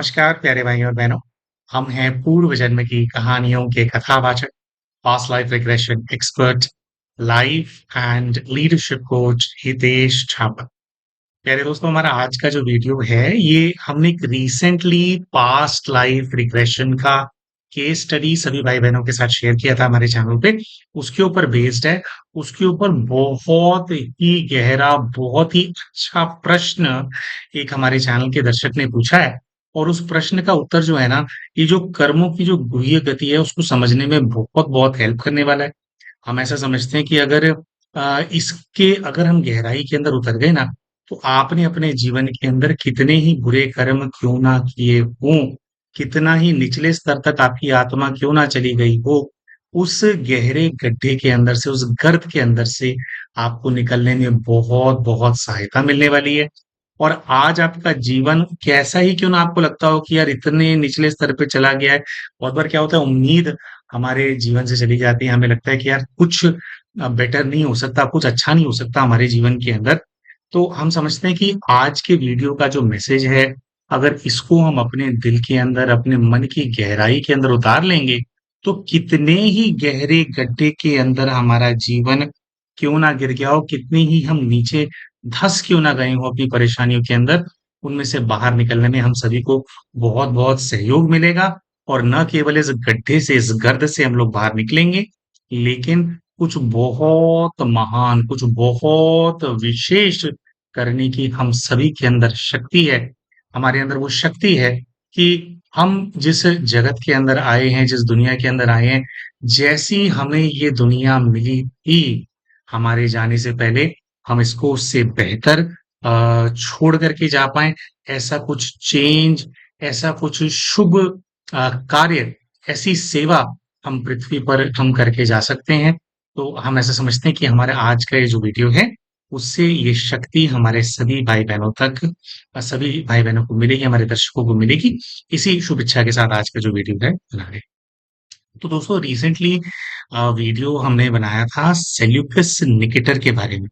नमस्कार प्यारे भाई और बहनों। हम हैं पूर्व जन्म की कहानियों के कथावाचक, past life regression expert, life and leadership coach Hitesh छापा। प्यारे दोस्तों, हमारा आज का जो वीडियो है ये हमने एक रिसेंटली पास्ट लाइफ रिग्रेशन का केस स्टडी सभी भाई बहनों के साथ शेयर किया था हमारे चैनल पे। उसके ऊपर बेस्ड है। उसके ऊपर बहुत ही गहरा, बहुत ही अच्छा प्रश्न एक हमारे चैनल के दर्शक ने पूछा है। और उस प्रश्न का उत्तर जो है ना, ये जो कर्मों की जो गुह्य गति है उसको समझने में बहुत बहुत हेल्प करने वाला है। हम ऐसा समझते हैं कि इसके अगर हम गहराई के अंदर उतर गए ना, तो आपने अपने जीवन के अंदर कितने ही बुरे कर्म क्यों ना किए हों, कितना ही निचले स्तर तक आपकी आत्मा क्यों ना चली गई हो, उस गहरे गड्ढे के अंदर से, उस गर्त के अंदर से आपको निकलने में बहुत बहुत सहायता मिलने वाली है। और आज आपका जीवन कैसा ही क्यों ना आपको लगता हो कि यार इतने निचले स्तर पे चला गया है। बहुत बार क्या होता है, उम्मीद हमारे जीवन से चली जाती है। हमें लगता है कि यार कुछ बेटर नहीं हो सकता, कुछ अच्छा नहीं हो सकता हमारे जीवन के अंदर। तो हम समझते हैं कि आज के वीडियो का जो मैसेज है, अगर इसको हम अपने दिल के अंदर, अपने मन की गहराई के अंदर उतार लेंगे, तो कितने ही गहरे गड्ढे के अंदर हमारा जीवन क्यों ना गिर गया हो, कितनी ही हम नीचे धँस क्यों ना गए हों अपनी परेशानियों के अंदर, उनमें से बाहर निकलने में हम सभी को बहुत-बहुत सहयोग मिलेगा। और न केवल इस गड्ढे से, इस गर्त से हम लोग बाहर निकलेंगे, लेकिन कुछ बहुत महान, कुछ बहुत विशेष करने की हम सभी के अंदर शक्ति है। हमारे अंदर वो शक्ति है कि हम जिस जगत के अंदर आए हैं, जिस दुनिया के अंदर आए हैं, जैसी हमें ये दुनिया मिली थी, हमारे जाने से पहले हम इसको उससे बेहतर छोड़ कर के जा पाएँ। ऐसा कुछ चेंज, ऐसा कुछ शुभ कार्य, ऐसी सेवा हम पृथ्वी पर हम करके जा सकते हैं। तो हम ऐसा समझते हैं कि हमारा आज का ये जो वीडियो है, उससे ये शक्ति हमारे सभी भाई-बहनों तक, सभी भाई-बहनों को मिलेगी, हमारे दर्शकों को मिलेगी। इसी शुभ इच्छा के साथ आज का जो वीडियो है बना रहे। तो दोस्तों, रिसेंटली वीडियो हमने बनाया था सेल्यूकस निकेटर के बारे में।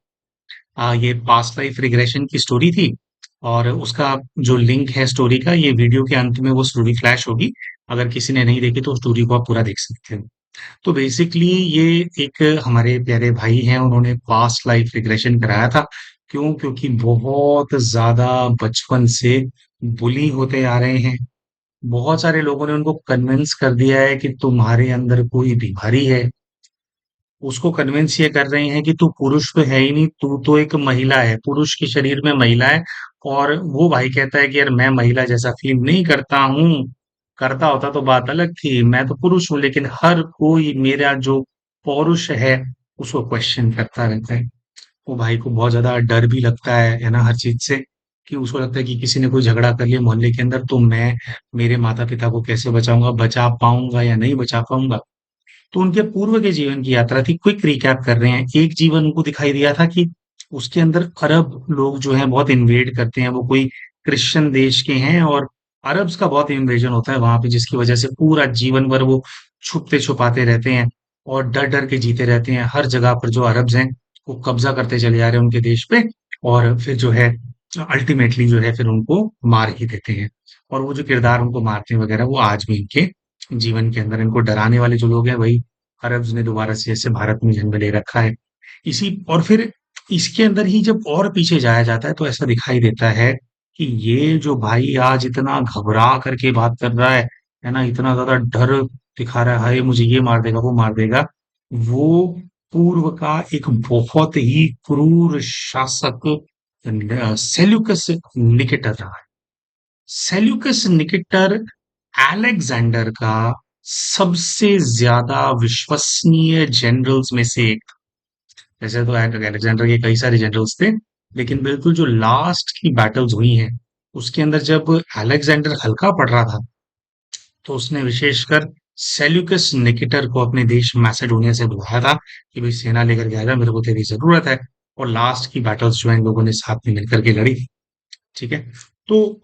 ये पास्ट लाइफ रिग्रेशन की स्टोरी थी। और उसका जो लिंक है स्टोरी का, ये वीडियो के अंत में वो स्टोरी फ्लैश होगी। अगर किसी ने नहीं देखी तो स्टोरी को आप पूरा देख सकते हो। तो बेसिकली ये एक हमारे प्यारे भाई हैं, उन्होंने पास्ट लाइफ रिग्रेशन कराया था। क्यों? क्योंकि बहुत ज्यादा बचपन से बुली होते आ रहे हैं। बहुत सारे लोगों ने उनको कन्विंस कर दिया है कि तुम्हारे अंदर कोई बीमारी है। उसको कन्विंस ये कर रहे हैं कि तू पुरुष तो है ही नहीं, तू तो एक महिला है, पुरुष के शरीर में महिला है। और वो भाई कहता है कि यार मैं महिला जैसा फील नहीं करता हूँ, करता होता तो बात अलग थी, मैं तो पुरुष हूँ। लेकिन हर कोई मेरा जो पौरुष है उसको क्वेश्चन करता रहता है। वो भाई को बहुत ज्यादा डर भी लगता है ना, हर चीज से। कि उसको लगता है कि किसी ने कोई झगड़ा कर लिया मोहल्ले के अंदर, तो मैं मेरे माता पिता को कैसे बचाऊंगा, बचा पाऊंगा या नहीं बचा पाऊंगा। तो उनके पूर्व के जीवन की यात्रा थी, क्विक रिकैप कर रहे हैं। एक जीवन उनको दिखाई दिया था कि उसके अंदर अरब लोग जो हैं बहुत इन्वेड करते हैं, वो कोई क्रिश्चियन देश के हैं और अरब्स का बहुत इन्वेजन होता है वहां पे, जिसकी वजह से पूरा जीवन भर वो छुपते छुपाते रहते हैं और डर डर के जीते रहते हैं। हर जगह पर जो अरब्स हैं वो कब्जा करते चले जा रहे हैं उनके देश पे। और फिर जो है अल्टीमेटली जो है फिर उनको मार ही देते हैं। और वो जो किरदार उनको मारते हैं वगैरह, वो आज भी इनके जीवन के अंदर इनको डराने वाले जो लोग हैं, वही अरब्स ने दोबारा से ऐसे भारत में जन्म ले रखा है। इसी और फिर इसके अंदर ही जब और पीछे जाया जाता है तो ऐसा दिखाई देता है कि ये जो भाई आज इतना घबरा करके बात कर रहा है ना, इतना ज्यादा डर दिखा रहा है, मुझे ये मार देगा, वो मार देगा। वो पूर्व का एक बहुत ही क्रूर शासक सेल्यूकस निकेटर रहा है। सेल्यूकस निकेटर अलेक्जेंडर का सबसे ज्यादा विश्वसनीय जनरल्स में से एक। वैसे तो अलेक्जेंडर के कई सारे जनरल्स थे, लेकिन बिल्कुल जो लास्ट की बैटल्स हुई हैं उसके अंदर जब अलेक्जेंडर हल्का पड़ रहा था, तो उसने विशेषकर सेल्यूकस निकेटर को अपने देश मैसेडोनिया से बुलाया था कि भाई सेना लेकर के आएगा, मेरे को तेरी जरूरत है। और लास्ट की बैटल्स जो है इन लोगों ने साथ में मिलकर के लड़ी थी। ठीक है। तो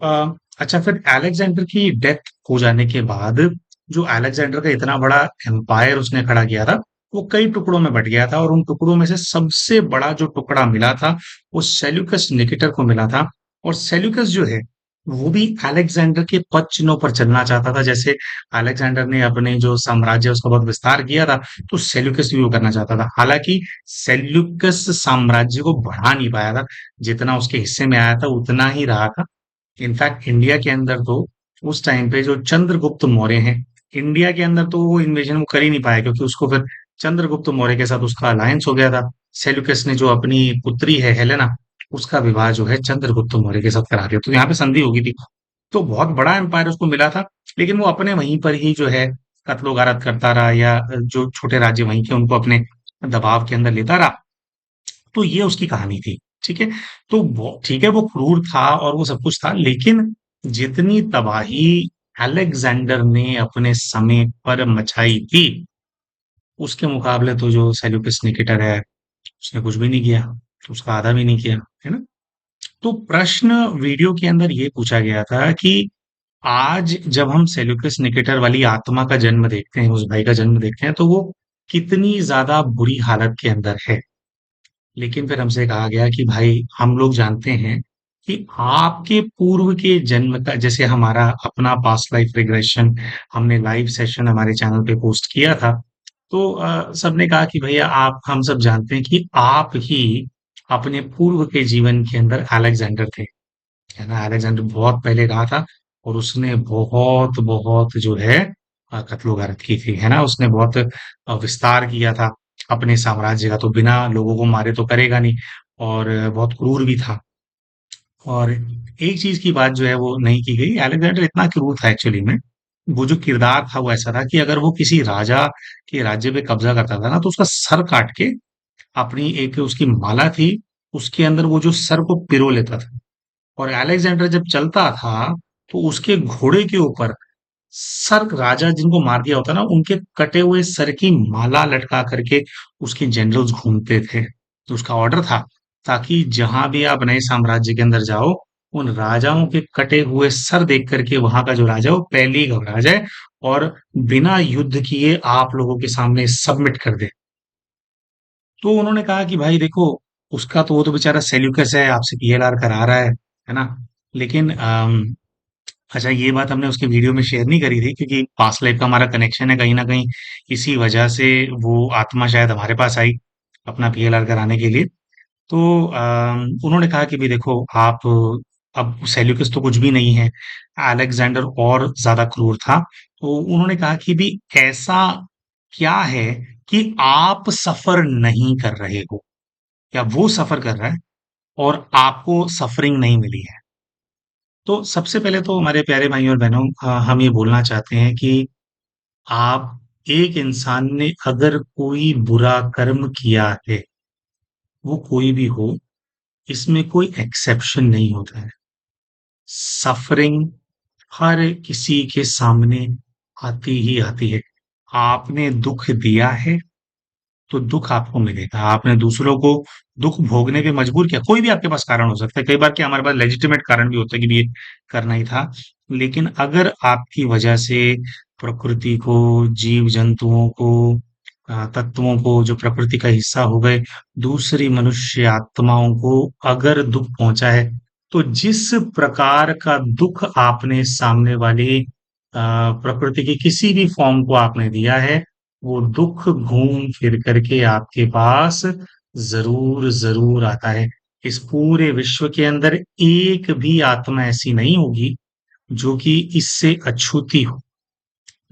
अच्छा, फिर अलेक्जेंडर की डेथ हो जाने के बाद जो अलेक्जेंडर का इतना बड़ा एम्पायर उसने खड़ा किया था, वो कई टुकड़ों में बट गया था। और उन टुकड़ों में से सबसे बड़ा जो टुकड़ा मिला था वो सेल्यूकस निकेटर को मिला था। और सेल्यूकस जो है वो भी अलेक्जेंडर के पद चिन्हों पर चलना चाहता था। जैसे अलेक्जेंडर ने अपने जो साम्राज्य उसका बहुत विस्तार किया था, तो सेल्यूकस भी वो करना चाहता था। हालांकि सेल्यूकस साम्राज्य को बढ़ा नहीं पाया था, जितना उसके हिस्से में आया था उतना ही रहा था। इनफैक्ट इंडिया के अंदर तो उस टाइम पे जो चंद्रगुप्त मौर्य हैं, इंडिया के अंदर तो वो इन्वेजन वो कर ही नहीं पाया, क्योंकि उसको फिर चंद्रगुप्त मौर्य के साथ उसका अलायंस हो गया था। सेल्यूकस ने जो अपनी पुत्री है हेलेना, उसका विवाह जो है चंद्रगुप्त मौर्य के साथ करा दिया, तो यहाँ पे संधि हो गई थी। तो बहुत बड़ा एम्पायर उसको मिला था, लेकिन वो अपने वहीं पर ही जो है कत्लो गारत करता रहा, या जो छोटे राज्य वहीं के उनको अपने दबाव के अंदर लेता रहा। तो ये उसकी कहानी थी। ठीक है। तो ठीक है, वो क्रूर था और वो सब कुछ था, लेकिन जितनी तबाही अलेक्जेंडर ने अपने समय पर मचाई थी, उसके मुकाबले तो जो सेल्यूकस निकेटर है, उसने कुछ भी नहीं किया, तो उसका आधा भी नहीं किया, है ना? तो प्रश्न वीडियो के अंदर ये पूछा गया था कि आज जब हम सेल्यूकस निकेटर वाली आत्मा का जन्म देखते हैं, उस भाई का जन्म देखते हैं, तो वो कितनी ज्यादा बुरी हालत के अंदर है। लेकिन फिर हमसे कहा गया कि भाई हम लोग जानते हैं कि आपके पूर्व के जन्म का, जैसे हमारा अपना पास्ट लाइफ रिग्रेशन हमने लाइव सेशन हमारे चैनल पे पोस्ट किया था, तो सबने कहा कि भैया आप, हम सब जानते हैं कि आप ही अपने पूर्व के जीवन के अंदर अलेक्जेंडर थे, है ना? अलेक्जेंडर बहुत पहले रहा था, और उसने बहुत बहुत जो है कत्लो गारत की थी, है ना? उसने बहुत विस्तार किया था अपने साम्राज्य का, तो बिना लोगों को मारे तो करेगा नहीं, और बहुत क्रूर भी था। और एक चीज की बात जो है वो नहीं की गई, अलेक्जेंडर इतना क्रूर था एक्चुअली में, वो जो किरदार था वो ऐसा था कि अगर वो किसी राजा के राज्य पे कब्जा करता था ना, तो उसका सर काट के अपनी एक उसकी माला थी, उसके अंदर वो जो सर को पिरो लेता था। और अलेक्जेंडर जब चलता था, तो उसके घोड़े के ऊपर सर, राजा जिनको मार दिया होता ना, उनके कटे हुए सर की माला लटका करके उसके जनरल्स घूमते थे। तो उसका ऑर्डर था, ताकि जहां भी आप नए साम्राज्य के अंदर जाओ, उन राजाओं के कटे हुए सर देख करके वहां का जो राजा है, वो पहले ही घबरा जाए और बिना युद्ध किए आप लोगों के सामने सबमिट कर दे। तो उन्होंने कहा कि भाई देखो, उसका तो वो तो बेचारा सेल्यूकस है, आपसे पीएलआर करा रहा है ना? लेकिन अच्छा, ये बात हमने उसके वीडियो में शेयर नहीं करी थी, क्योंकि पास्ट लाइफ का हमारा कनेक्शन है कहीं ना कहीं, इसी वजह से वो आत्मा शायद हमारे पास आई अपना पीएलआर कराने के लिए। तो उन्होंने कहा कि भी देखो आप, अब सेल्यूकस तो कुछ भी नहीं है, अलेक्जेंडर और ज्यादा क्रूर था। तो उन्होंने कहा कि भी ऐसा क्या है कि आप सफर नहीं कर रहे हो, या वो सफर कर रहा है और आपको सफरिंग नहीं मिली है। तो सबसे पहले तो हमारे प्यारे भाई और बहनों, हम ये बोलना चाहते हैं कि आप, एक इंसान ने अगर कोई बुरा कर्म किया है, वो कोई भी हो, इसमें कोई एक्सेप्शन नहीं होता है। सफरिंग हर किसी के सामने आती ही आती है। आपने दुख दिया है, तो दुख आपको मिलेगा। आपने दूसरों को दुख भोगने पे मजबूर किया, कोई भी आपके पास कारण हो सकता है, कई बार क्या हमारे पास लेजिटिमेट कारण भी होता है कि भी ये करना ही था। लेकिन अगर आपकी वजह से प्रकृति को, जीव जंतुओं को, तत्वों को, जो प्रकृति का हिस्सा हो गए, दूसरी मनुष्य आत्माओं को अगर दुख पहुंचा है, तो जिस प्रकार का दुख आपने सामने वाली प्रकृति की किसी भी फॉर्म को आपने दिया है, वो दुख घूम फिर करके आपके पास जरूर जरूर आता है। इस पूरे विश्व के अंदर एक भी आत्मा ऐसी नहीं होगी जो कि इससे अछूती हो।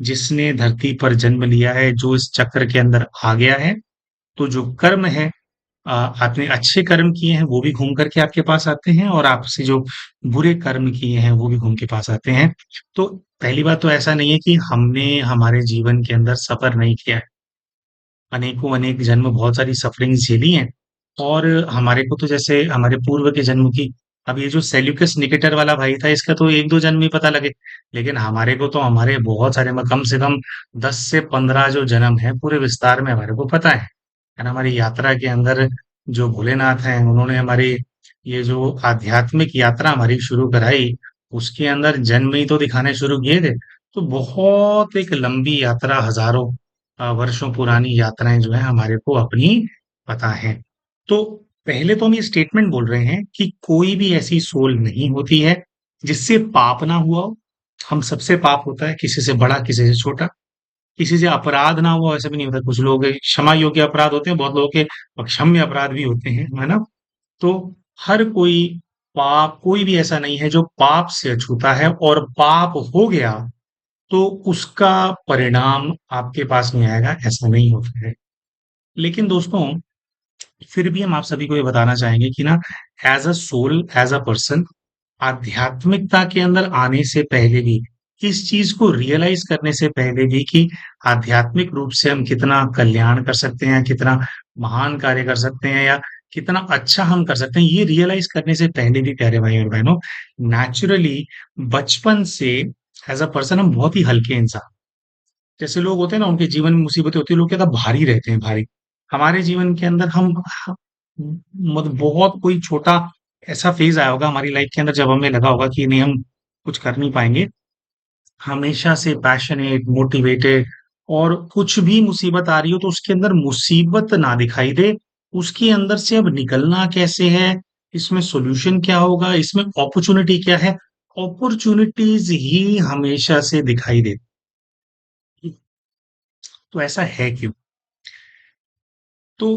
जिसने धरती पर जन्म लिया है, जो इस चक्र के अंदर आ गया है, तो जो कर्म है, आपने अच्छे कर्म किए हैं वो भी घूम करके आपके पास आते हैं, और आपसे जो बुरे कर्म किए हैं वो भी घूम के पास आते हैं। तो पहली बात तो ऐसा नहीं है कि हमने हमारे जीवन के अंदर सफर नहीं किया है, अनेकों अनेक जन्म बहुत सारी सफरिंग झेली हैं। और हमारे को तो जैसे हमारे पूर्व के जन्म की, अब ये जो सेल्यूकस निकेटर वाला भाई था, इसका तो एक दो जन्म ही पता लगे, लेकिन हमारे को तो हमारे बहुत सारे, कम से कम 10 से 15 जो जन्म है पूरे विस्तार में हमारे को पता है ना? हमारी यात्रा के अंदर जो भोलेनाथ हैं, उन्होंने हमारी ये जो आध्यात्मिक यात्रा हमारी शुरू कराई, उसके अंदर जन्म ही तो दिखाने शुरू किए थे। तो बहुत एक लंबी यात्रा, हजारों वर्षों पुरानी यात्राएं जो है हमारे को अपनी पता है। तो पहले तो हम ये स्टेटमेंट बोल रहे हैं कि कोई भी ऐसी सोल नहीं होती है जिससे पाप ना हुआ हो। हम सबसे पाप होता है, किसी से बड़ा, किसी से छोटा। किसी से अपराध ना हुआ, ऐसा भी नहीं होता। कुछ लोग क्षमा योग्य अपराध होते हैं, बहुत लोगों के अक्षम्य अपराध भी होते हैं, है ना? तो हर कोई पाप, कोई भी ऐसा नहीं है जो पाप से अछूता है, और पाप हो गया तो उसका परिणाम आपके पास नहीं आएगा, ऐसा नहीं होता है। लेकिन दोस्तों, फिर भी हम आप सभी को ये बताना चाहेंगे कि ना, as a soul, as a person, आध्यात्मिकता के अंदर आने से पहले भी, इस चीज को रियलाइज करने से पहले भी कि आध्यात्मिक रूप से हम कितना कल्याण कर सकते हैं, कितना महान कार्य कर सकते हैं, या कितना अच्छा हम कर सकते हैं, ये रियलाइज करने से पहले भी प्यारे भाई और बहनों, नेचुरली बचपन से एज अ पर्सन हम बहुत ही हल्के इंसान, जैसे लोग होते हैं ना, उनके जीवन में मुसीबतें होती है, लोग क्या भारी रहते हैं, भारी। हमारे जीवन के अंदर मतलब बहुत कोई छोटा ऐसा फेज आया होगा हमारी लाइफ के अंदर, जब हमें लगा होगा कि नहीं, हम कुछ कर नहीं पाएंगे। हमेशा से पैशनेट, मोटिवेटेड, और कुछ भी मुसीबत आ रही हो तो उसके अंदर मुसीबत ना दिखाई दे, उसके अंदर से अब निकलना कैसे है, इसमें सॉल्यूशन क्या होगा, इसमें अपॉर्चुनिटी क्या है, अपॉर्चुनिटीज ही हमेशा से दिखाई देती। तो ऐसा है क्यों? तो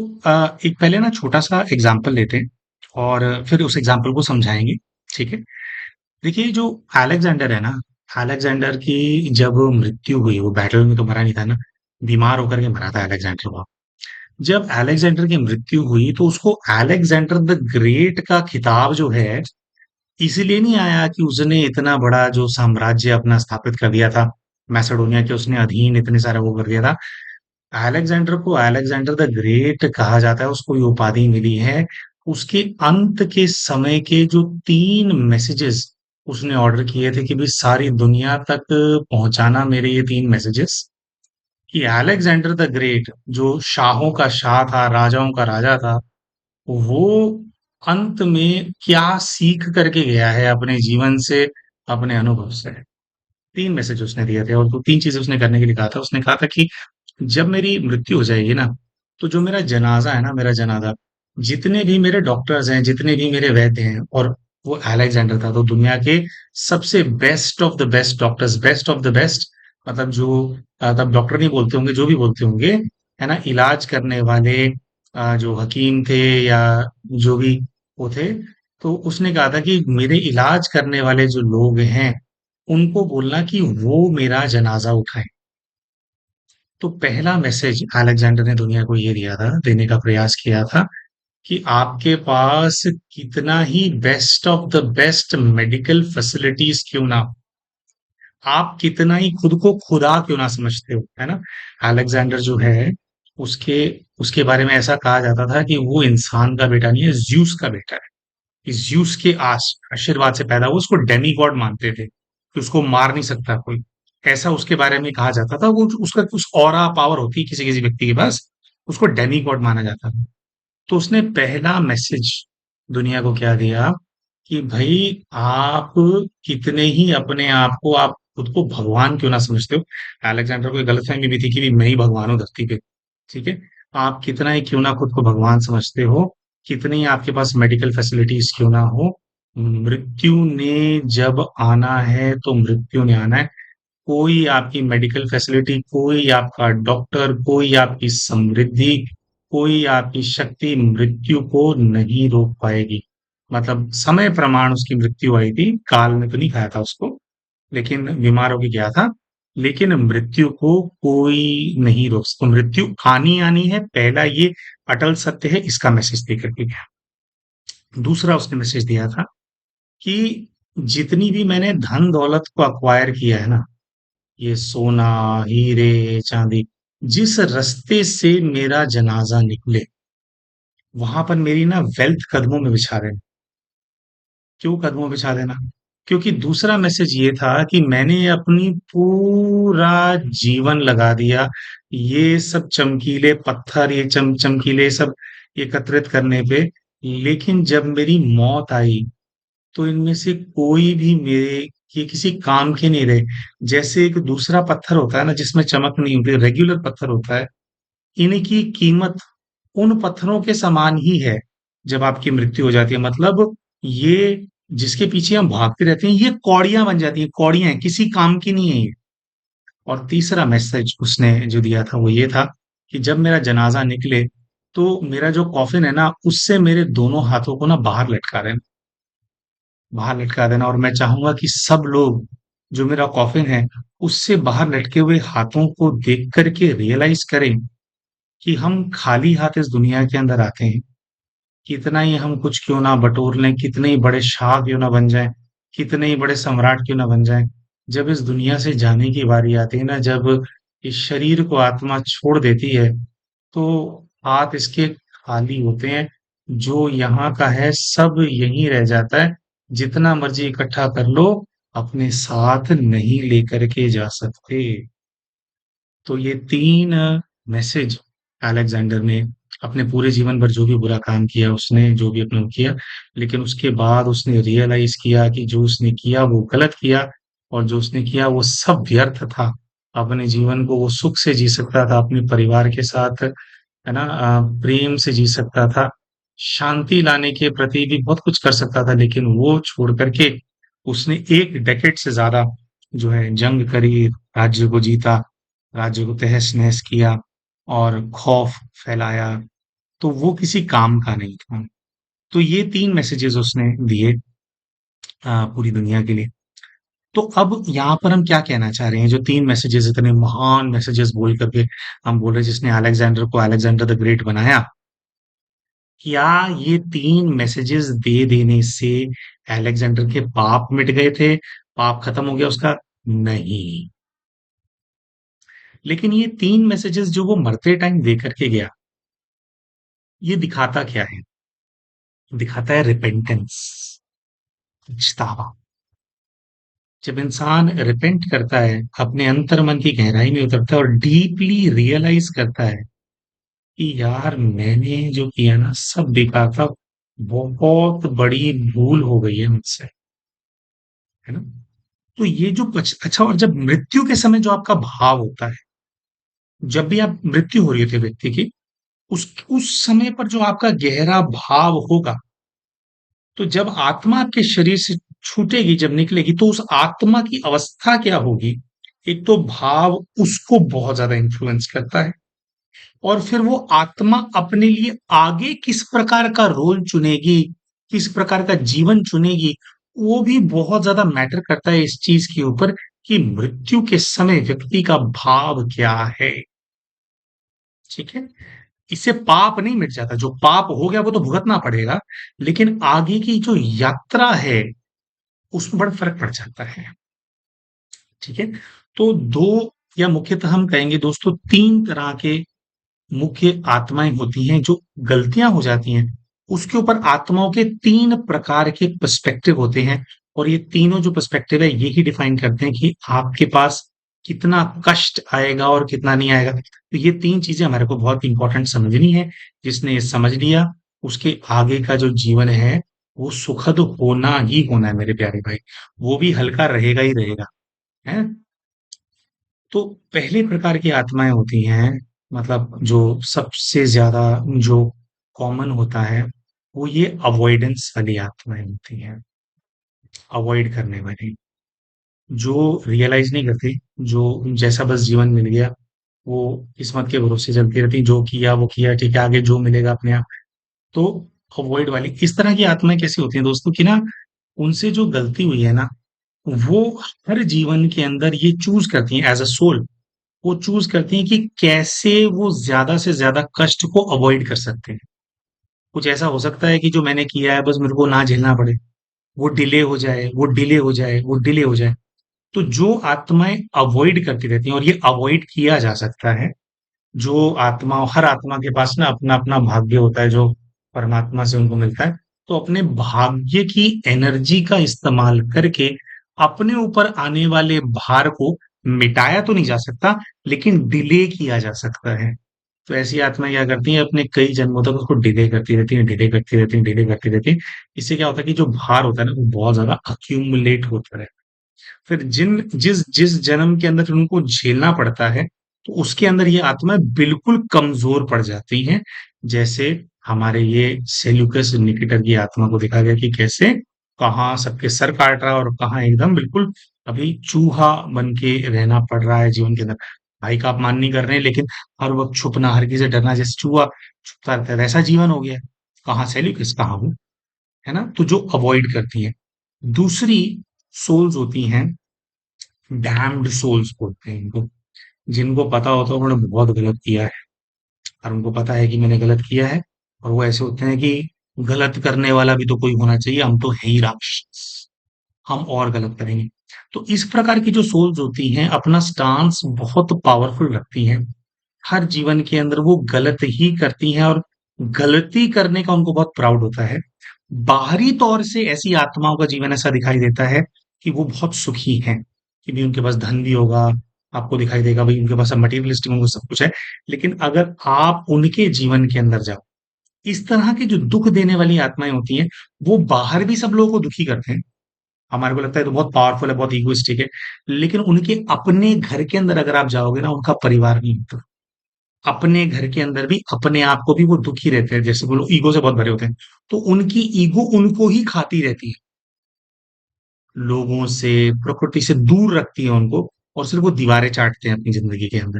एक पहले ना छोटा सा एग्जाम्पल लेते हैं, और फिर उस एग्जाम्पल को समझाएंगे। ठीक है? देखिए, जो अलेक्जेंडर है ना, अलेक्जेंडर की जब मृत्यु हुई, वो बैटल में तो मरा नहीं था ना, बीमार होकर के मरा था अलेक्जेंडर को। जब अलेक्जेंडर की मृत्यु हुई तो उसको अलेक्जेंडर द ग्रेट का खिताब जो है, इसीलिए नहीं आया कि उसने इतना बड़ा जो साम्राज्य अपना स्थापित कर दिया था, मैसेडोनिया के उसने अधीन इतने सारा वो कर दिया था। अलेक्जेंडर को अलेक्जेंडर द ग्रेट कहा जाता है, उसको ये उपाधि मिली है उसके अंत के समय के जो 3 मैसेजेस उसने ऑर्डर किए थे कि भी सारी दुनिया तक पहुंचाना, मेरे ये 3 मैसेजेस, कि अलेक्जेंडर द ग्रेट जो शाहों का शाह था, राजाओं का राजा था, वो अंत में क्या सीख करके गया है अपने जीवन से, अपने अनुभव से। 3 मैसेज उसने दिए थे, और 3 चीजें उसने करने के लिए कहा था। उसने कहा था कि जब मेरी मृत्यु हो जाएगी ना, तो जो मेरा जनाजा है ना, मेरा जनाजा, जितने भी मेरे डॉक्टर्स हैं, जितने भी मेरे वैद्य हैं, और वो अलेक्जेंडर था तो दुनिया के सबसे best of the best doctors, best of the best, मतलब जो तब डॉक्टर नहीं बोलते होंगे, जो भी बोलते होंगे, है ना, इलाज करने वाले जो हकीम थे, या जो भी वो थे, तो उसने कहा था कि मेरे इलाज करने वाले जो लोग हैं, उनको बोलना कि वो मेरा जनाजा उठाएं। तो पहला मैसेज अलेक्जेंडर ने दुनिया को ये दिया था, देने का प्रयास किया था, कि आपके पास कितना ही best of the best medical facilities क्यों ना हो, आप कितना ही खुद को खुदा क्यों ना समझते हो, है ना? अलेक्जेंडर जो है, उसके उसके बारे में ऐसा कहा जाता था कि वो इंसान का बेटा नहीं है, ज्यूस का बेटा है। कि ज्यूस के आशीर्वाद से पैदा हुआ, उसको डेमी गॉड मानते थे कि उसको मार नहीं सकता कोई। ऐसा उसके बारे में कहा जाता था। वो उसका कुछ ऑरा पावर होती है किसी किसी व्यक्ति के पास, उसको डेमी गॉड माना जाता था। तो उसने पहला मैसेज दुनिया को क्या दिया, कि भाई, आप कितने ही अपने आप को, आप खुद को भगवान क्यों ना समझते हो। अलेक्जेंडर को एक गलतफहमी भी थी कि भी मैं ही भगवान हूँ धरती पे। ठीक है? आप कितना ही क्यों ना खुद को भगवान समझते हो, कितनी आपके पास मेडिकल फैसिलिटीज क्यों ना हो, मृत्यु ने जब आना है तो मृत्यु ने आना है। कोई आपकी मेडिकल फैसिलिटी, कोई आपका डॉक्टर, कोई आपकी समृद्धि, कोई आपकी शक्ति मृत्यु को नहीं रोक पाएगी। मतलब समय प्रमाण उसकी मृत्यु आई थी, काल ने तो नहीं खाया था उसको, लेकिन बीमार होके गया था। लेकिन मृत्यु को कोई नहीं रोक सकता, मृत्यु आनी आनी है, पहला ये अटल सत्य है, इसका मैसेज देकर के गया। दूसरा उसने मैसेज दिया था कि जितनी भी मैंने धन दौलत को अक्वायर किया है ना, ये सोना, हीरे, चांदी, जिस रास्ते से मेरा जनाजा निकले, वहां पर मेरी ना वेल्थ कदमों में बिछा देना। क्यों कदमों में बिछा देना? क्योंकि दूसरा मैसेज ये था कि मैंने अपनी पूरा जीवन लगा दिया ये सब चमकीले पत्थर, ये चमकीले सब एकत्रित करने पे, लेकिन जब मेरी मौत आई तो इनमें से कोई भी मेरे ये किसी काम के नहीं रहे। जैसे एक दूसरा पत्थर होता है ना, जिसमें चमक नहीं होती, रेगुलर पत्थर होता है, इनकी कीमत उन पत्थरों के समान ही है जब आपकी मृत्यु हो जाती है। मतलब ये जिसके पीछे हम भागते रहते हैं, ये कौड़ियां बन जाती हैं, कौड़ियां हैं, किसी काम की नहीं है ये। और तीसरा मैसेज उसने जो दिया था वो ये था कि जब मेरा जनाजा निकले तो मेरा जो कॉफिन है ना उससे मेरे दोनों हाथों को ना बाहर लटका देना, और मैं चाहूंगा कि सब लोग जो मेरा कॉफिन है उससे बाहर लटके हुए हाथों को देख करके रियलाइज करें कि हम खाली हाथ इस दुनिया के अंदर आते हैं। कितना ही हम कुछ क्यों ना बटोर लें, कितने ही बड़े शाह क्यों ना बन जाएं, कितने ही बड़े सम्राट क्यों ना बन जाएं, जब इस दुनिया से जाने की बारी आती है ना, जब इस शरीर को आत्मा छोड़ देती है, तो हाथ इसके खाली होते हैं। जो यहाँ का है सब यहीं रह जाता है। जितना मर्जी इकट्ठा कर लो, अपने साथ नहीं लेकर के जा सकते। तो ये 3 मैसेज अलेक्जेंडर ने अपने पूरे जीवन भर जो भी बुरा काम किया उसने, जो भी अपने वो किया, लेकिन उसके बाद उसने रियलाइज़ किया कि जो उसने किया वो गलत किया, और जो उसने किया वो सब व्यर्थ था। अपने जीवन को वो सुख से जी सकता था, अपने परिवार के साथ, है ना, प्रेम से जी सकता था, शांति लाने के प्रति भी बहुत कुछ कर सकता था, लेकिन वो छोड़ कर के उसने 1 डेकेड से ज़्यादा जो है जंग करी, राज्य को जीता, राज्य को तहस-नहस किया और खौफ फैलाया, तो वो किसी काम का नहीं था। तो ये 3 मैसेजेस उसने दिए पूरी दुनिया के लिए। तो अब यहाँ पर हम क्या कहना चाह रहे हैं, जो 3 मैसेजेस इतने महान मैसेजेस बोल कर के हम बोल रहे हैं जिसने अलेक्जेंडर को अलेक्जेंडर द ग्रेट बनाया, क्या ये 3 मैसेजेस दे देने से अलेक्जेंडर के पाप मिट गए थे? पाप खत्म हो गया उसका? नहीं। लेकिन ये 3 मैसेजेस जो वो मरते टाइम दे करके गया, ये दिखाता क्या है? दिखाता है रिपेंटेंस, पछतावा। जब इंसान रिपेंट करता है, अपने अंतर मन की गहराई में उतरता है और डीपली रियलाइज करता है कि यार मैंने जो किया ना सब बेकार था, बहुत बड़ी भूल हो गई है मुझसे, है ना? तो ये जो अच्छा, और जब मृत्यु के समय जो आपका भाव होता है, जब भी आप मृत्यु हो रही होती है व्यक्ति की, उस समय पर जो आपका गहरा भाव होगा, तो जब आत्मा आपके शरीर से छूटेगी, जब निकलेगी, तो उस आत्मा की अवस्था क्या होगी? एक तो भाव उसको बहुत ज्यादा इन्फ्लुएंस करता है, और फिर वो आत्मा अपने लिए आगे किस प्रकार का रोल चुनेगी, किस प्रकार का जीवन चुनेगी, वो भी बहुत ज्यादा मैटर करता है इस चीज के ऊपर कि मृत्यु के समय व्यक्ति का भाव क्या है। ठीक है? इससे पाप नहीं मिट जाता, जो पाप हो गया वो तो भुगतना पड़ेगा, लेकिन आगे की जो यात्रा है उसमें बड़ा फर्क पड़ जाता है। ठीक है? तो दो, या मुख्यतः हम कहेंगे दोस्तों 3 तरह के मुख्य आत्माएं होती हैं जो गलतियां हो जाती हैं, उसके ऊपर आत्माओं के 3 प्रकार के पर्सपेक्टिव होते हैं, और ये तीनों जो पर्सपेक्टिव है यही डिफाइन करते हैं कि आपके पास कितना कष्ट आएगा और कितना नहीं आएगा। तो ये 3 चीजें हमारे को बहुत इंपॉर्टेंट समझनी है। जिसने ये समझ लिया उसके आगे का जो जीवन है वो सुखद होना ही होना है मेरे प्यारे भाई, वो भी हल्का रहेगा ही रहेगा, है। तो पहले प्रकार की आत्माएं होती हैं, मतलब जो सबसे ज्यादा जो कॉमन होता है, वो ये अवॉइडेंस वाली आत्माएं होती हैं, अवॉइड करने वाली, जो रियलाइज नहीं करती, जो जैसा बस जीवन मिल गया वो किस्मत के भरोसे चलती रहती, जो किया वो किया, ठीक है, आगे जो मिलेगा अपने आप। तो अवॉइड वाली इस तरह की आत्माएं कैसी होती हैं दोस्तों कि ना, उनसे जो गलती हुई है ना, वो हर जीवन के अंदर ये चूज करती हैं एज अ सोल, वो चूज करती हैं कि कैसे वो ज्यादा से ज्यादा कष्ट को अवॉइड कर सकते हैं। कुछ ऐसा हो सकता है कि जो मैंने किया है बस मेरे को ना झेलना पड़े, वो डिले हो जाए, वो डिले हो जाए, वो डिले हो जाए। तो जो आत्माएं अवॉइड करती रहती हैं, और ये अवॉइड किया जा सकता है, जो आत्मा, हर आत्मा के पास ना अपना अपना भाग्य होता है जो परमात्मा से उनको मिलता है। तो अपने भाग्य की एनर्जी का इस्तेमाल करके अपने ऊपर आने वाले भार को मिटाया तो नहीं जा सकता, लेकिन डिले किया जा सकता है। तो ऐसी आत्मा क्या करती है, अपने कई जन्मों तक उसको डिले करती रहती है, डिले करती रहती है, डिले करती रहती है। इससे क्या होता है कि जो भार होता है ना वो बहुत ज्यादा अक्यूमुलेट होता है। फिर जिस जिस जन्म के अंदर उनको झेलना पड़ता है, तो उसके अंदर ये आत्माएं बिल्कुल कमजोर पड़ जाती हैं। जैसे हमारे ये सेल्यूकस निकेटर की आत्मा को देखा गया कि कैसे कहाँ सबके सर काट रहा है और कहाँ एकदम बिल्कुल अभी चूहा बन के रहना पड़ रहा है जीवन के अंदर। भाई का अपमान नहीं कर रहे हैं, लेकिन हर वक्त छुपना, हर किसी से डरना, जैसे चूहा छुपता रहता है वैसा जीवन हो गया है। कहाँ सेल्यूकस, कहाँ हूँ, है ना? तो जो अवॉइड करती है। दूसरी सोल्स होती हैं, डैम्ड सोल्स बोलते हैं इनको, जिनको पता होता है उन्होंने बहुत गलत किया है और उनको पता है कि मैंने गलत किया है, और वो ऐसे होते हैं कि गलत करने वाला भी तो कोई होना चाहिए, हम तो है ही राक्षस, हम और गलत करेंगे। तो इस प्रकार की जो सोल्स होती हैं अपना स्टांस बहुत पावरफुल रखती हैं। हर जीवन के अंदर वो गलत ही करती हैं और गलती करने का उनको बहुत प्राउड होता है। बाहरी तौर से ऐसी आत्माओं का जीवन ऐसा दिखाई देता है कि वो बहुत सुखी हैं, कि भी उनके पास धन भी होगा, आपको दिखाई देगा भाई उनके पास सब मटेरियलिस्टिक उनको सब कुछ है। लेकिन अगर आप उनके जीवन के अंदर जाओ, इस तरह की जो दुःख देने वाली आत्माएँ होती हैं, वो बाहर भी सब लोगों को दुखी करते हैं। हमारे को लगता है तो बहुत पावरफुल है, बहुत इगोइस्टिक है। लेकिन उनके अपने घर के अंदर अगर आप जाओगे ना, उनका परिवार नहीं होता। अपने घर के अंदर भी अपने आप को भी वो दुखी रहते हैं, जैसे वो लोग ईगो से बहुत भरे होते हैं। तो उनकी ईगो उनको ही खाती रहती है, लोगों से, प्रकृति से दूर रखती है उनको, और सिर्फ वो दीवारें चाटते हैं अपनी ज़िंदगी के अंदर।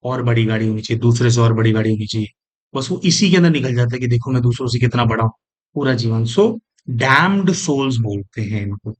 और बड़ी गाड़ी होनी चाहिए, दूसरे से और बड़ी गाड़ी होनी चाहिए। बस वो इसी के अंदर निकल जाता है कि देखो मैं दूसरों से कितना बड़ा हूँ, पूरा जीवन। सो डैम्ड सोल्स बोलते हैं इनको,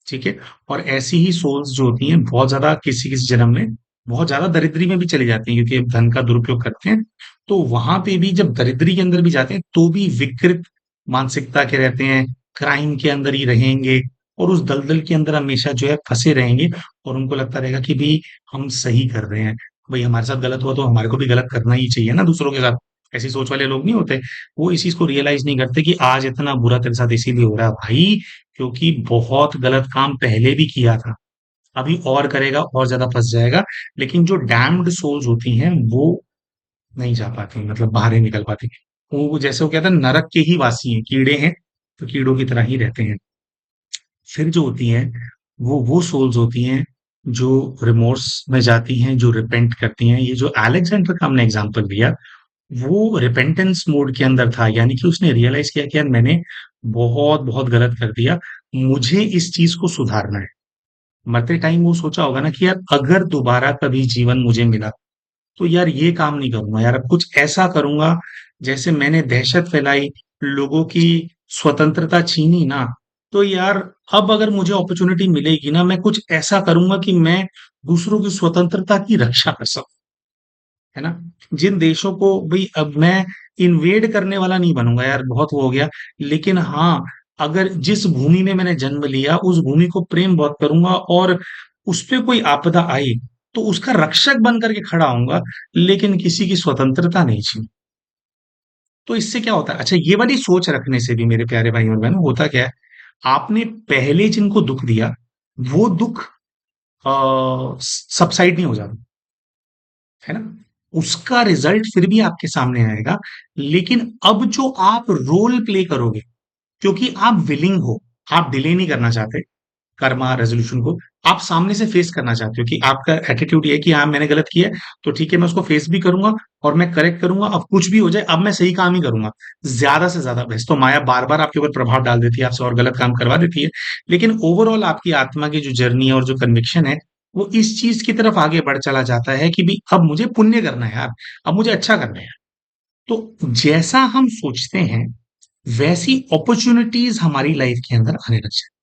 ठीक है? और ऐसी ही सोल्स जो होती हैं बहुत ज़्यादा किसी-किसी जन्म में बहुत ज़्यादा दरिद्री में भी चली जाती हैं, क्योंकि धन का दुरुपयोग करते हैं। तो वहाँ पे भी जब दरिद्री के अंदर भी जाते हैं, तो भी विकृत मानसिकता के रहते हैं, क्राइम के अंदर ही रहेंगे और उस दलदल के अंदर हमेशा जो है फँसे रहेंगे, और उनको लगता रहेगा कि भई हम सही कर रहे हैं। भई हमारे साथ गलत हुआ तो हमारे को भी गलत करना ही चाहिए ना दूसरों के साथ। ऐसी सोच वाले लोग नहीं होते। वो इस चीज़ को रियलाइज़ नहीं करते कि आज इतना बुरा तेरे साथ इसीलिए हो रहा है भाई, क्योंकि बहुत गलत काम पहले भी किया था। अभी और करेगा और ज़्यादा फँस जाएगा। लेकिन जो डैम्ड सोल्स होती हैं, वो नहीं जा पाती, मतलब बाहर नहीं निकल पाती। वो जैसे वो कहते हैं नरक के ही वासी हैं, कीड़े हैं, तो कीड़ों की तरह ही रहते हैं। फिर जो होती हैं, वो सोल्स होती हैं, जो रिमोर्स में जाती हैं, जो रिपेंट करती हैं। ये जो अलेक्जेंडर का हमने एग्ज़ाम्पल दिया, वो रिपेंटेंस मोड के अंदर था, यानी कि उसने रियलाइज़ किया कि यार मैंने बहुत-बहुत गलत कर दिया, मुझे इस चीज़ को सुधारना है। मरते टाइम वो सोचा होगा ना कि यार अगर दोबारा कभी जीवन मुझे मिला, तो यार ये काम नहीं करूँगा यार, अब कुछ ऐसा करूँगा, जैसे मैंने दहशत फैलाई, लोगों की स्वतंत्रता छीनी ना, तो यार अब अगर मुझे अपॉर्च्युनिटी मिलेगी ना, मैं कुछ ऐसा करूँगा कि मैं दूसरों की स्वतंत्रता की रक्षा कर सकूँ। है ना? जिन देशों को भई अब मैं इन्वेड करने वाला नहीं बनूँगा यार, बहुत वो हो गया। लेकिन हाँ, अगर जिस भूमि में मैंने जन्म लिया, उस भूमि को प्रेम बहुत करूँगा, और उसपे कोई आपदा आई, तो उसका रक्षक बन कर के खड़ा होऊँगा, लेकिन किसी की स्वतंत्रता नहीं छीनी। तो इससे क्या होता है? अच्छा, ये वाली सोच रखने से भी मेरे प्यारे भाई और बहनों होता क्या है, आपने पहले जिनको दुःख दिया, वो दुःख सबसाइड नहीं हो जाता। है ना? उसका रिजल्ट फिर भी आपके सामने आएगा, लेकिन अब जो आप रोल प्ले करोगे, क्योंकि आप विलिंग हो, आप डिले नहीं करना चाहते कर्मा रेज़ोल्यूशन को, आप सामने से फेस करना चाहते हो कि आपका एटीट्यूड ये है कि हाँ, मैंने गलत किया है, तो ठीक है, मैं उसको फेस भी करूँगा और मैं करेक्ट करूँगा, अब कुछ भी हो जाए, अब मैं सही काम ही करूँगा। ज़्यादा से ज़्यादा बेस्ट तो माया बार-बार आपके ऊपर प्रभाव डाल देती है, आपसे और गलत काम करवा देती है, लेकिन ओवरऑल आपकी आत्मा की जो जर्नी है और जो कन्विक्शन है, वो इस चीज़ की तरफ आगे बढ़ चला जाता है कि भई अब मुझे पुण्य करना है यार, अब मुझे अच्छा करना है। तो जैसा हम सोचते हैं, वैसी अपॉर्च्युनिटीज़ हमारी लाइफ के अंदर आने लग जाती हैं।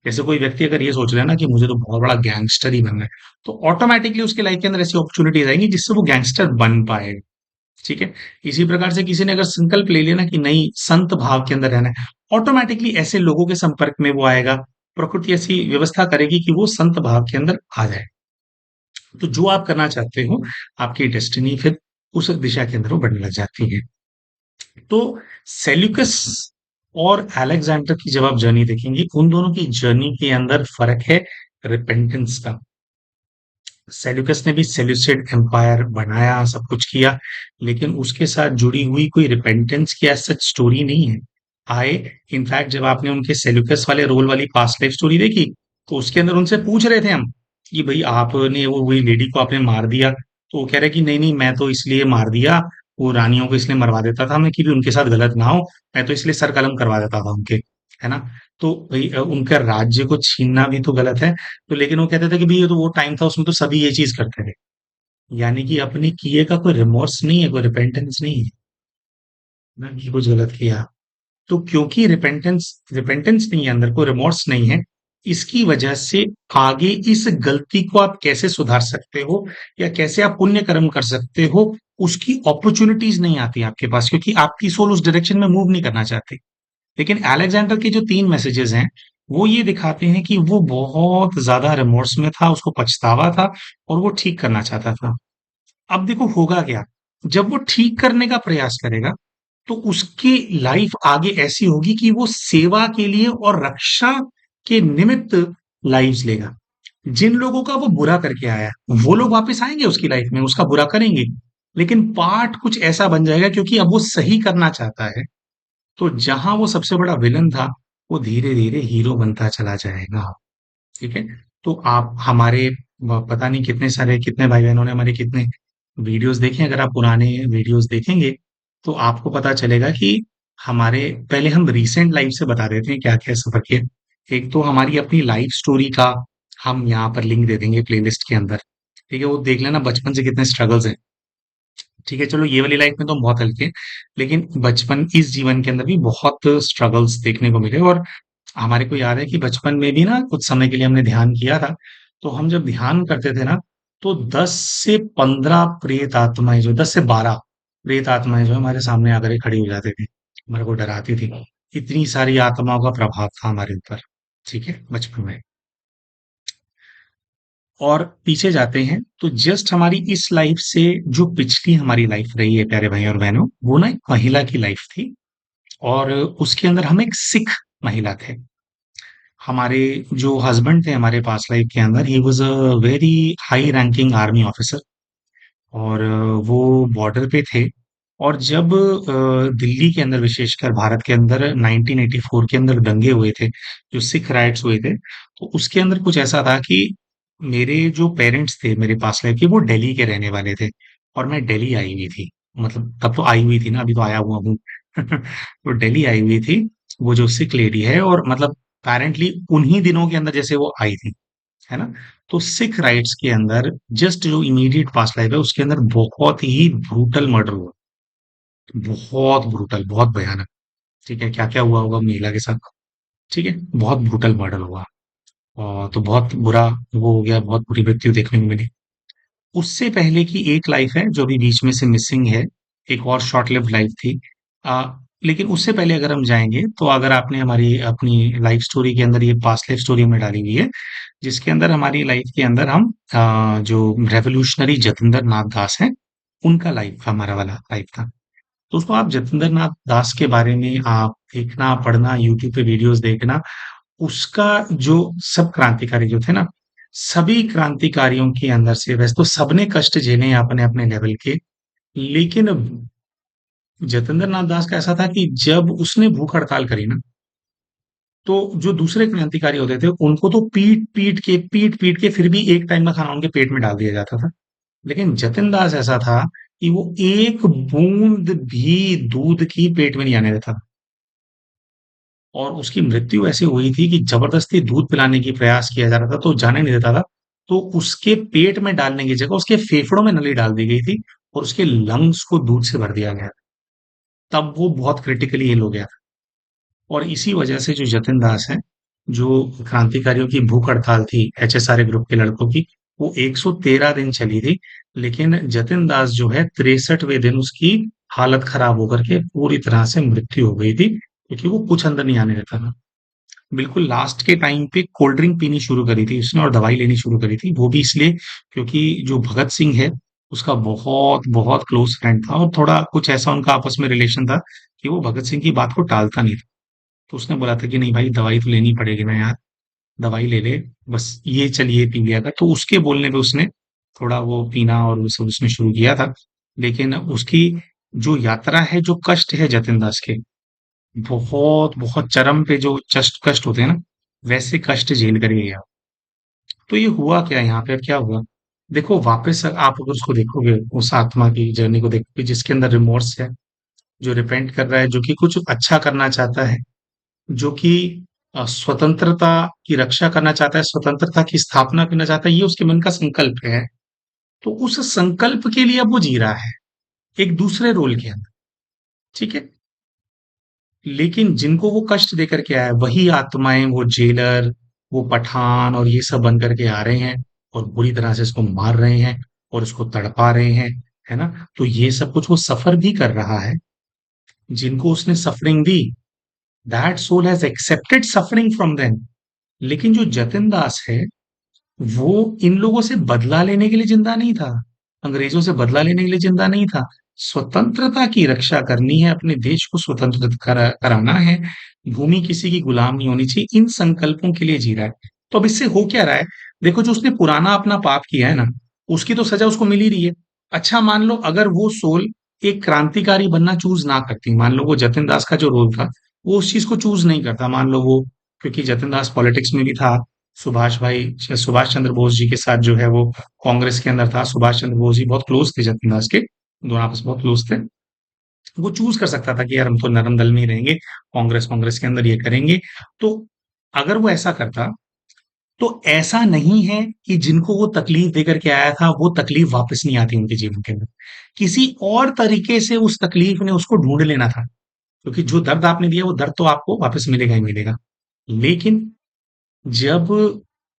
जैसे कोई व्यक्ति अगर ये सोच रहा है ना कि मुझे तो बहुत बड़ा गैंगस्टर ही बनना है, तो ऑटोमैटिकली उसकी लाइफ के अंदर ऐसी अपॉर्च्युनिटीज़ आएँगी जिससे वो गैंगस्टर बन पाएगा, ठीक है? इसी प्रकार से किसी ने अगर संकल्प ले लिया ना कि नहीं संत भाव के अंदर रहना है, ऑटोमैटिकली ऐसे लोगों के संपर्क में वो आएगा, प्रकृति ऐसी व्यवस्था करेगी कि वो संत भाव के अंदर आ जाए। तो जो आप करना चाहते हो, आपकी डेस्टिनी फिर उस दिशा के अंदर वो बढ़ने लग जाती है। तो सेल्यूकस और अलेक्जेंडर की जब आप जर्नी देखेंगे, उन दोनों की जर्नी के अंदर फ़र्क है रिपेंटेंस का। सेल्यूकस ने भी सेल्यूसिड एम्पायर बनाया, सब कुछ किया, लेकिन उसके साथ जुड़ी हुई कोई रिपेंटेंस की एज़ सच स्टोरी नहीं है। आए इनफैक्ट जब आपने उनके सेल्यूकस वाले रोल वाली पास्ट लाइफ स्टोरी देखी, तो उसके अंदर उनसे पूछ रहे थे हम कि भई आपने वो वही लेडी को आपने मार दिया, तो वो कह रहे कि नहीं-नहीं मैं तो इसलिए मार दिया, वो रानियों को इसलिए मरवा देता था मैं कि भी उनके साथ गलत ना हो, मैं तो इसलिए सर कलम करवा देता था उनके, है ना? तो भई उनका राज्य को छीनना भी तो गलत है। तो लेकिन वो कहते थे कि भई ये तो वो टाइम था, उसमें तो सभी ये चीज़ करते थे। यानी कि अपने किए का कोई रिमॉर्स नहीं है, कोई रिपेंटेंस नहीं है, ना कि कुछ गलत किया। तो क्योंकि रिपेंटेंस नहीं है, अंदर को रिमॉर्स नहीं है, इसकी वजह से आगे इस गलती को आप कैसे सुधार सकते हो या कैसे आप पुण्य कर्म कर सकते हो, उसकी अपॉर्चुनिटीज नहीं आती आपके पास, क्योंकि आपकी सोल उस डायरेक्शन में मूव नहीं करना चाहती। लेकिन अलेक्जेंडर के जो 3 मैसेजेस हैं, वो ये दिखाते हैं कि वो बहुत ज्यादा रिमोर्स में था, उसको पछतावा था और वो ठीक करना चाहता था। अब देखो होगा क्या, जब वो ठीक करने का प्रयास करेगा, तो उसकी लाइफ आगे ऐसी होगी कि वो सेवा के लिए और रक्षा के निमित्त लाइव्स लेगा। जिन लोगों का वो बुरा करके आया है, वो लोग वापस आएंगे उसकी लाइफ में, उसका बुरा करेंगे, लेकिन पार्ट कुछ ऐसा बन जाएगा क्योंकि अब वो सही करना चाहता है। तो जहां वो सबसे बड़ा विलन था, वो धीरे धीरे हीरो बनता चला जाएगा। ठीक है। तो आप हमारे पता नहीं कितने सारे कितने भाई बहनों ने हमारे कितने वीडियोस देखे, अगर आप पुराने वीडियोस देखेंगे तो आपको पता चलेगा कि हमारे पहले हम रीसेंट लाइफ से बता देते हैं क्या क्या सफर किया। एक तो हमारी अपनी लाइफ स्टोरी का हम यहाँ पर लिंक दे देंगे प्लेलिस्ट के अंदर। ठीक है, वो देख लेना बचपन से कितने स्ट्रगल्स हैं। ठीक है, चलो ये वाली लाइफ में तो हम बहुत हल्के हैं, लेकिन बचपन इस जीवन के अंदर भी बहुत स्ट्रगल्स देखने को मिले। और हमारे को याद है कि बचपन में भी ना कुछ समय के लिए हमने ध्यान किया था। तो हम जब ध्यान करते थे ना, तो 10 से 15 प्रेत आत्माएं, जो 10 से 12 प्रेत आत्माएं जो हमारे सामने आकर के खड़ी हो जाती थी, हमारे को डराती थी। इतनी सारी आत्माओं का प्रभाव था हमारे ऊपर। ठीक है, बचपन में। और पीछे जाते हैं तो जस्ट हमारी इस लाइफ से जो पिछली हमारी लाइफ रही है प्यारे भाई और बहनों, वो ना एक महिला की लाइफ थी। और उसके अंदर हम एक सिख महिला थे। हमारे जो हस्बैंड थे हमारे पास्ट लाइफ के अंदर, he was a very high ranking army officer. और वो बॉर्डर पे थे। और जब दिल्ली के अंदर, विशेषकर भारत के अंदर 1984 के अंदर दंगे हुए थे, जो सिख राइट्स हुए थे, तो उसके अंदर कुछ ऐसा था कि मेरे जो पेरेंट्स थे मेरे पास लाइफ के, वो दिल्ली के रहने वाले थे और मैं दिल्ली आई हुई थी। मतलब तब तो आई हुई थी ना, अभी तो आया हुआ हूँ। तो दिल्ली आई हुई थी वो जो सिख लेडी है, और मतलब अपेरेंटली उन्हीं दिनों के अंदर जैसे वो आई थी, है ना। तो सिख राइट्स के अंदर जस्ट जो इमीडिएट पास्ट लाइफ है उसके अंदर बहुत ही ब्रूटल मर्डर हुआ। बहुत ब्रूटल, बहुत भयानक। ठीक है, क्या क्या हुआ होगा महिला के साथ। ठीक है, बहुत ब्रूटल मर्डर हुआ। और तो बहुत बुरा वो हो गया, बहुत बुरी मृत्यु देखने को मिली। उससे पहले की एक लाइफ है जो अभी बीच में से मिसिंग है, एक और शॉर्ट लिव्ड लाइफ थी। आ, लेकिन उससे पहले अगर हम जाएंगे, तो अगर आपने हमारी अपनी लाइफ स्टोरी के अंदर ये पास्ट लाइफ स्टोरी में डाली हुई है, जिसके अंदर हमारी लाइफ के अंदर हम जो रेवोल्यूशनरी जतिंदर नाथ दास हैं, उनका लाइफ हमारा वाला लाइफ था। दोस्तों, आप जतिंदर नाथ दास के बारे में आप देखना, पढ़ना, यूट्यूब पे वीडियोस देखना। उसका जो सब क्रांतिकारी जो थे ना, सभी क्रांतिकारियों के अंदर से वैसे तो सबने कष्ट झेले हैं अपने अपने लेवल के, लेकिन जतिंदर नाथ दास का ऐसा था कि जब उसने भूख हड़ताल करी ना, तो जो दूसरे क्रांतिकारी होते थे उनको तो पीट पीट के फिर भी एक टाइम का खाना उनके पेट में डाल दिया जाता था। लेकिन जतिन दास ऐसा था कि वो एक बूंद भी दूध की पेट में नहीं आने देता था। और उसकी मृत्यु ऐसे हुई थी कि जबरदस्ती दूध पिलाने की प्रयास किया जा रहा था तो जाने नहीं देता था। तो उसके पेट में डालने की जगह उसके फेफड़ों में नली डाल दी गई थी और उसके लंग्स को दूध से भर दिया गया। तब वो बहुत क्रिटिकली इल हो गया। और इसी वजह से जो जतिन दास है, जो क्रांतिकारियों की भूख हड़ताल थी एचएसआर ग्रुप के लड़कों की, वो 113 दिन चली थी। लेकिन जतिन दास जो है 63वें दिन उसकी हालत खराब होकर के पूरी तरह से मृत्यु हो गई थी, क्योंकि वो कुछ अंदर नहीं आने देता था। बिल्कुल लास्ट के टाइम पे कोल्ड ड्रिंक पीनी शुरू करी थी उसने और दवाई लेनी शुरू करी थी, वो भी इसलिए क्योंकि जो भगत सिंह है उसका बहुत बहुत क्लोज फ्रेंड था और थोड़ा कुछ ऐसा उनका आपस में रिलेशन था कि वो भगत सिंह की बात को टालता नहीं था। तो उसने बोला था कि नहीं भाई, दवाई तो लेनी पड़ेगी ना यार, दवाई ले ले, बस ये चल ये पी लिया कर। तो उसके बोलने पे उसने थोड़ा वो पीना और वो सब उसने शुरू किया था। लेकिन उसकी जो यात्रा है, जो कष्ट है जतिन दास के, बहुत बहुत चरम पे जो कष्ट कष्ट होते हैं ना, वैसे कष्ट झेल कर गया। तो ये हुआ क्या यहाँ पे, अब क्या हुआ। देखो वापस आप अगर उसको देखोगे, उस आत्मा की जर्नी को देखोगे जिसके अंदर रिमोर्स है, जो रिपेंट कर रहा है, जो कि कुछ अच्छा करना चाहता है, जो कि स्वतंत्रता की रक्षा करना चाहता है, स्वतंत्रता की स्थापना करना चाहता है, ये उसके मन का संकल्प है। तो उस संकल्प के लिए अब वो जी रहा है, एक दूसरे रोल के अंदर, ठीक है? लेकिन जिनको वो कष्ट देकर के आया है, वही आत्माएँ, वो जेलर, वो पठान और ये सब बन कर के आ रहे हैं और बुरी तरह से इसको मार रहे हैं और उसको तड़पा रहे हैं, है ना? तो ये सब कुछ वो सफ़र भी कर रहा है। जिनको उसने सफ़रिंग दी, that soul has accepted suffering from them. लेकिन जो जतिन दास है, वो इन लोगों से बदला लेने के लिए जिंदा नहीं था, अंग्रेजों से बदला लेने के लिए जिंदा नहीं था। स्वतंत्रता की रक्षा करनी है, अपने देश को स्वतंत्र कराना है, भूमि किसी की गुलाम नहीं होनी चाहिए, इन संकल्पों के लिए जी रहा है। तो अब इससे हो क्या रहा है? देखो, जो उसने पुराना अपना पाप किया है ना, उसकी तो सजा उसको मिल ही रही है। अच्छा, मान लो अगर वो सोल एक क्रांतिकारी बनना चूज ना करती, मान लो वो जतिन दास का जो रोल था, वो उस चीज को चूज नहीं करता, मान लो वो, क्योंकि जतिन दास पॉलिटिक्स में भी था, सुभाष चंद्र बोस जी के साथ जो है वो कांग्रेस के अंदर था। सुभाष चंद्र बोस जी बहुत क्लोज थे जतिन दास के, दोनों आपस में बहुत क्लोज थे। वो चूज कर सकता था कि यार हम तो नरम दल में ही रहेंगे, कांग्रेस कांग्रेस के अंदर ये करेंगे। तो अगर वो ऐसा करता, तो ऐसा नहीं है कि जिनको वो तकलीफ देकर के आया था वो तकलीफ वापस नहीं आती उनके जीवन के अंदर, किसी और तरीके से उस तकलीफ ने उसको ढूंढ लेना था, क्योंकि जो दर्द आपने दिया वो दर्द तो आपको वापस मिलेगा ही मिलेगा। लेकिन जब